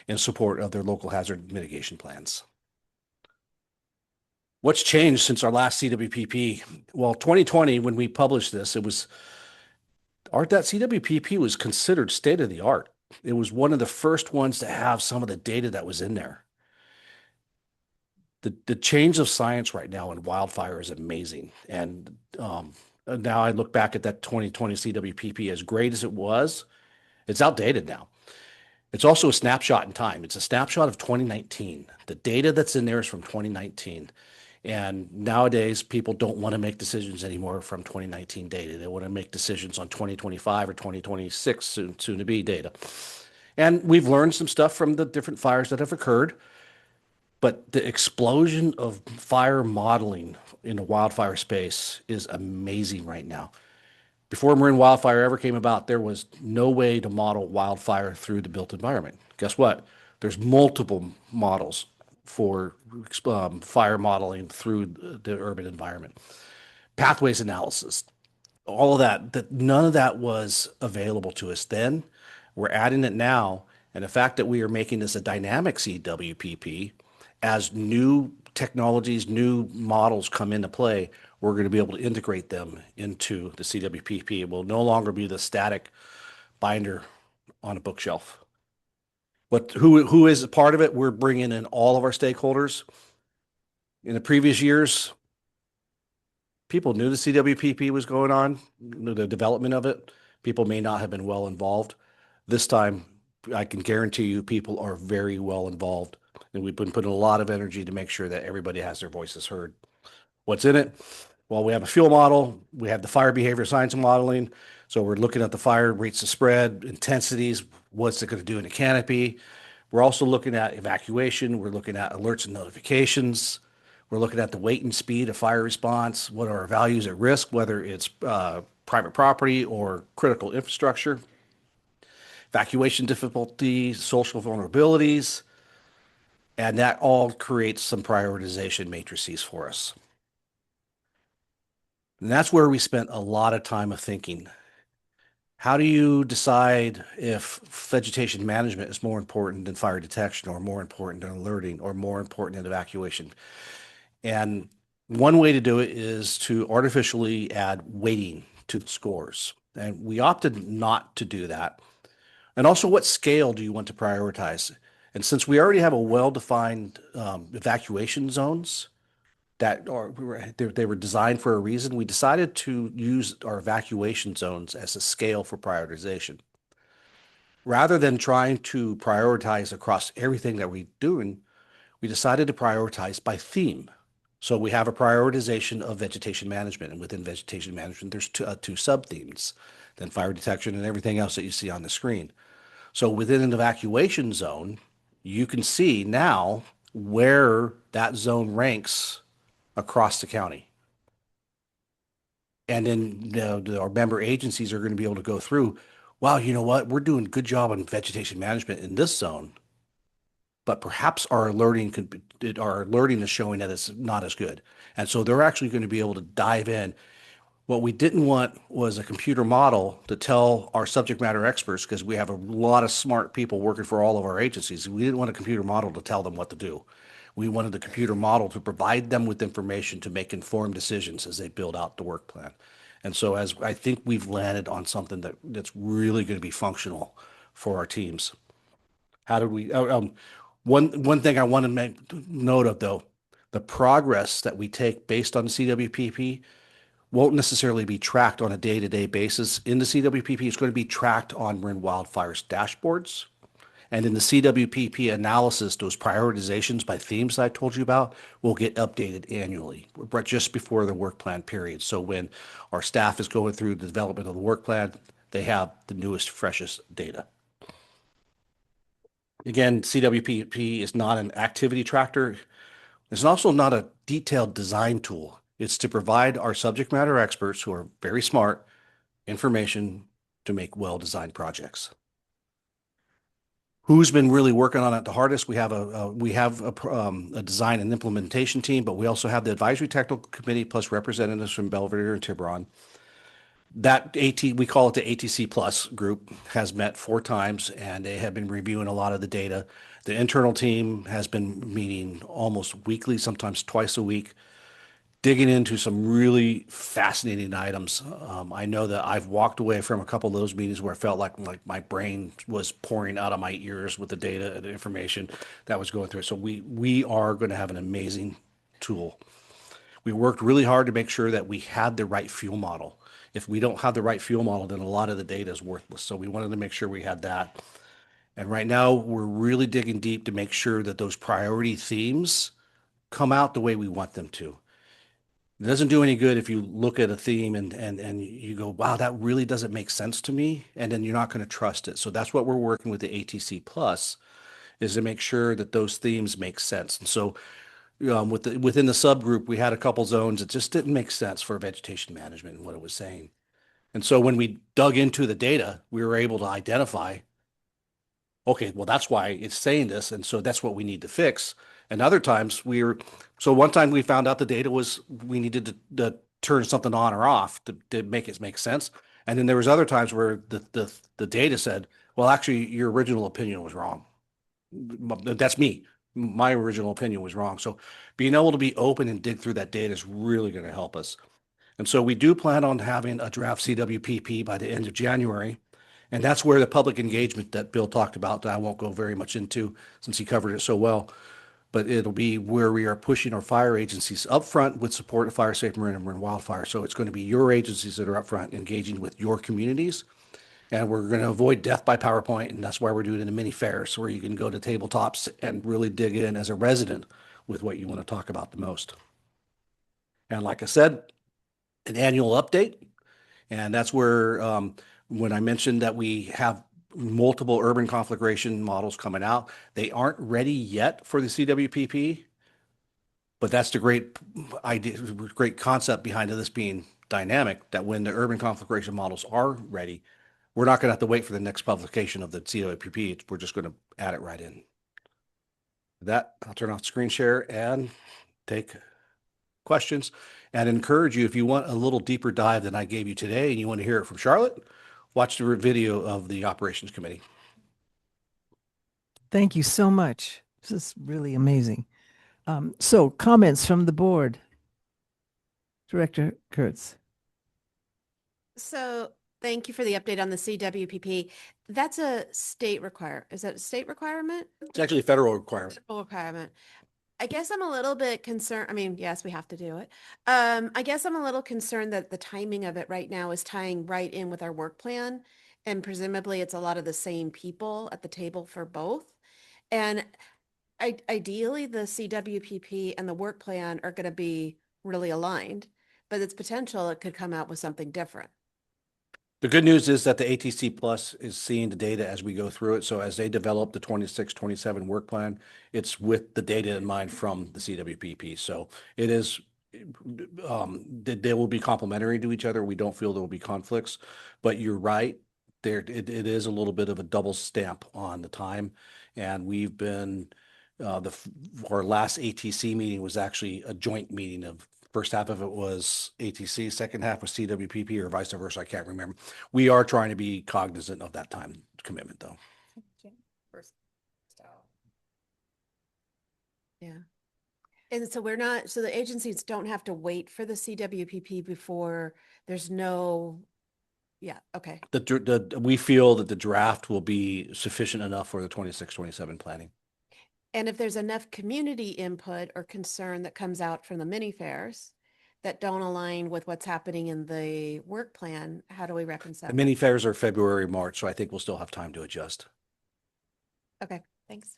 in support of their local hazard mitigation plans. What's changed since our last CWPP? Well, 2020, when we published this, that CWPP was considered state of the art. It was one of the first ones to have some of the data that was in there. The change of science right now in wildfire is amazing. And now I look back at that 2020 CWPP, as great as it was, it's outdated now. It's also a snapshot in time. It's a snapshot of 2019. The data that's in there is from 2019. And nowadays, people don't want to make decisions anymore from 2019 data. They want to make decisions on 2025 or 2026 soon to be data. And we've learned some stuff from the different fires that have occurred. But the explosion of fire modeling in the wildfire space is amazing right now. Before Marin Wildfire ever came about, there was no way to model wildfire through the built environment. Guess what? There's multiple models for fire modeling through the urban environment. Pathways analysis, all of that, none of that was available to us then. We're adding it now. And the fact that we are making this a dynamic CWPP, as new technologies, new models come into play, we're going to be able to integrate them into the CWPP. It will no longer be the static binder on a bookshelf. But who is a part of it? We're bringing in all of our stakeholders. In the previous years, people knew the CWPP was going on, knew the development of it. People may not have been well involved. This time, I can guarantee you people are very well involved. And we've been putting a lot of energy to make sure that everybody has their voices heard. What's in it? Well, we have a fuel model. We have the fire behavior science modeling. So we're looking at the fire rates of spread, intensities, what's it going to do in the canopy. We're also looking at evacuation. We're looking at alerts and notifications. We're looking at the weight and speed of fire response. What are our values at risk, whether it's private property or critical infrastructure. Evacuation difficulty, social vulnerabilities. And that all creates some prioritization matrices for us. And that's where we spent a lot of time of thinking. How do you decide if vegetation management is more important than fire detection, or more important than alerting, or more important than evacuation? And one way to do it is to artificially add weighting to the scores. And we opted not to do that. And also, what scale do you want to prioritize? And since we already have a well-defined evacuation zones that they were designed for a reason, we decided to use our evacuation zones as a scale for prioritization. Rather than trying to prioritize across everything that we're doing, we decided to prioritize by theme. So we have a prioritization of vegetation management, and within vegetation management, there's two sub-themes, then fire detection and everything else that you see on the screen. So within an evacuation zone, you can see now where that zone ranks across the county. And then our member agencies are going to be able to go through, wow, you know what? We're doing a good job on vegetation management in this zone, but perhaps our alerting is showing that it's not as good. And so they're actually going to be able to dive in. What we didn't want was a computer model to tell our subject matter experts, because we have a lot of smart people working for all of our agencies. We didn't want a computer model to tell them what to do. We wanted the computer model to provide them with information to make informed decisions as they build out the work plan. And so as I think we've landed on something that's really going to be functional for our teams. How did we, one thing I want to make note of though, the progress that we take based on the CWPP won't necessarily be tracked on a day-to-day basis. In the CWPP, it's going to be tracked on Marin Wildfire's dashboards. And in the CWPP analysis, those prioritizations by themes that I told you about will get updated annually, just before the work plan period. So when our staff is going through the development of the work plan, they have the newest, freshest data. Again, CWPP is not an activity tracker. It's also not a detailed design tool. It's to provide our subject matter experts, who are very smart, information to make well-designed projects. Who's been really working on it the hardest? We have a design and implementation team, but we also have the advisory technical committee plus representatives from Belvedere and Tiburon. That we call it the ATC Plus group, has met 4 times, and they have been reviewing a lot of the data. The internal team has been meeting almost weekly, sometimes twice a week, digging into some really fascinating items. I know that I've walked away from a couple of those meetings where I felt like my brain was pouring out of my ears with the data and the information that was going through it. So we are going to have an amazing tool. We worked really hard to make sure that we had the right fuel model. If we don't have the right fuel model, then a lot of the data is worthless. So we wanted to make sure we had that. And right now we're really digging deep to make sure that those priority themes come out the way we want them to. It doesn't do any good if you look at a theme and you go, wow, that really doesn't make sense to me. And then you're not going to trust it. So that's what we're working with the ATC Plus, is to make sure that those themes make sense. And so within the subgroup, we had a couple zones that just didn't make sense for vegetation management and what it was saying. And so when we dug into the data, we were able to identify, okay, well, that's why it's saying this. And so that's what we need to fix. And other times so one time we found out the data was, we needed to turn something on or off to make it make sense. And then there was other times where the data said, well, actually your original opinion was wrong. That's me. My original opinion was wrong. So being able to be open and dig through that data is really going to help us. And so we do plan on having a draft CWPP by the end of January. And that's where the public engagement that Bill talked about, that I won't go very much into since he covered it so well, but it'll be where we are pushing our fire agencies up front with support of Fire Safe Marin and Marin Wildfire. So it's going to be your agencies that are up front engaging with your communities. And we're going to avoid death by PowerPoint. And that's why we're doing it in a mini fairs, where you can go to tabletops and really dig in as a resident with what you want to talk about the most. And like I said, an annual update. And that's where, when I mentioned that we have multiple urban conflagration models coming out, they aren't ready yet for the CWPP, but that's the great idea, great concept behind this being dynamic, that when the urban conflagration models are ready, we're not going to have to wait for the next publication of the CWPP. We're just going to add it right in. With that, I'll turn off screen share and take questions, and encourage you, if you want a little deeper dive than I gave you today and you want to hear it from Charlotte, watch the video of the operations committee. Thank you so much. This is really amazing. So comments from the board. Director Kurtz. So thank you for the update on the CWPP. That's a state is that a state requirement? It's actually a federal requirement. Federal requirement. I guess I'm a little bit concerned. I mean, yes, we have to do it. I guess I'm a little concerned that the timing of it right now is tying right in with our work plan. And presumably it's a lot of the same people at the table for both. And ideally the CWPP and the work plan are going to be really aligned, but it's potential it could come out with something different. The good news is that the ATC Plus is seeing the data as we go through it. So as they develop the 26-27 work plan, it's with the data in mind from the CWPP. So it is they will be complementary to each other. We don't feel there will be conflicts, but you're right. It is a little bit of a double stamp on the time. And we've been, our last ATC meeting was actually a joint meeting of, first half of it was ATC, second half was CWPP or vice versa. I can't remember. We are trying to be cognizant of that time commitment though. Yeah. And so we're not, so the agencies don't have to wait for the CWPP before there's no, yeah, okay. We feel that the draft will be sufficient enough for the 26-27 planning. And if there's enough community input or concern that comes out from the mini fairs that don't align with what's happening in the work plan, how do we reconcile? The mini fairs are February, March, so I think we'll still have time to adjust. Okay, thanks.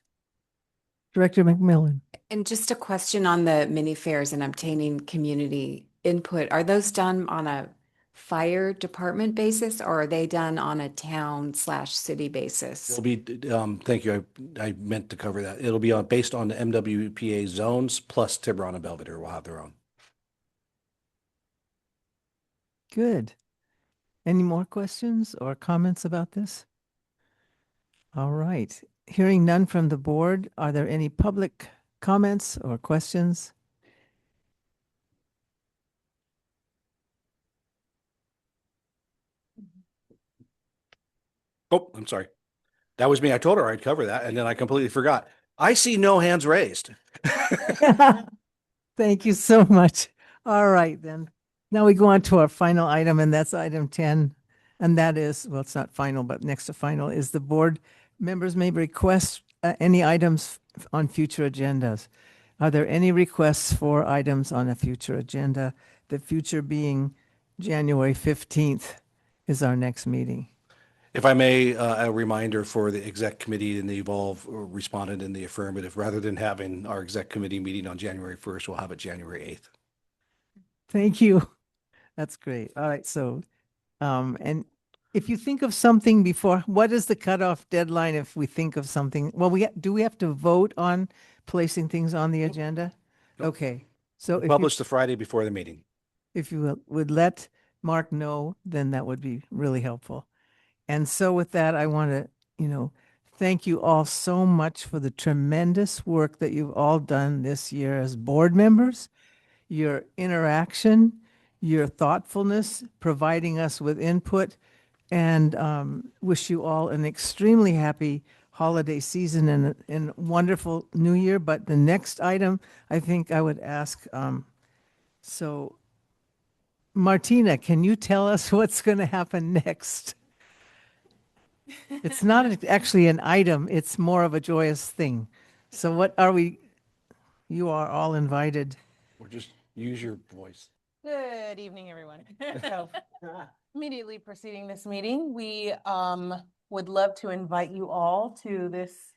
Director McMillan. And just a question on the mini fairs and obtaining community input. Are those done on a fire department basis or are they done on a town/city basis? It'll be, thank you. I meant to cover that. It'll be based on the MWPA zones plus Tiburon and Belvedere will have their own. Good. Any more questions or comments about this? All right. Hearing none from the board, are there any public comments or questions? Oh, I'm sorry. That was me. I told her I'd cover that and then I completely forgot. I see no hands raised. Thank you so much. All right, then. Now we go on to our final item, and that's item 10. And that is, well, it's not final, but next to final is the board members may request any items on future agendas. Are there any requests for items on a future agenda? The future being January 15th is our next meeting. If I may, a reminder for the exec committee and the Evolve responded in the affirmative, rather than having our exec committee meeting on January 1st, we'll have it January 8th. Thank you. That's great. All right. So, and if you think of something before, what is the cutoff deadline if we think of something? Well, do we have to vote on placing things on the agenda? Nope. Okay. So if Publish the Friday before the meeting. if you would let Mark know, then that would be really helpful. And so with that, I want to, thank you all so much for the tremendous work that you've all done this year as board members, your interaction, your thoughtfulness, providing us with input, and wish you all an extremely happy holiday season and wonderful new year. But the next item, I think I would ask, so Martina, can you tell us what's going to happen next? It's not actually an item, it's more of a joyous thing. So what are we, you are all invited. Or just use your voice. Good evening, everyone. So, immediately preceding this meeting, we would love to invite you all to this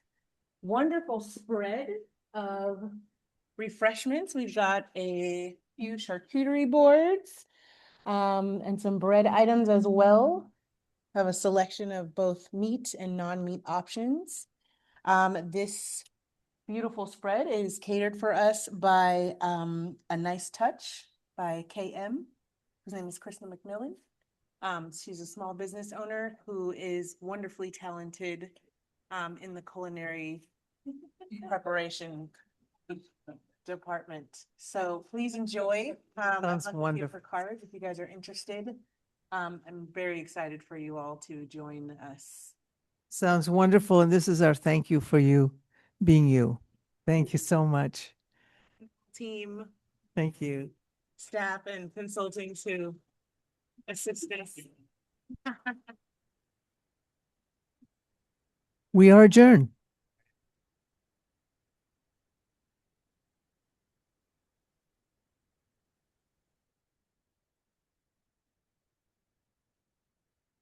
wonderful spread of refreshments. We've got a few charcuterie boards and some bread items as well. Have a selection of both meat and non-meat options. This beautiful spread is catered for us by A Nice Touch by KM. His name is Kristen McMillan. She's a small business owner who is wonderfully talented in the culinary preparation department. So please enjoy. Sounds I'll give wonderful. her cards if you guys are interested. I'm very excited for you all to join us. Sounds wonderful. And this is our thank you for you being you. Thank you so much. Team, Thank you. staff, and consulting to assist us. We are adjourned.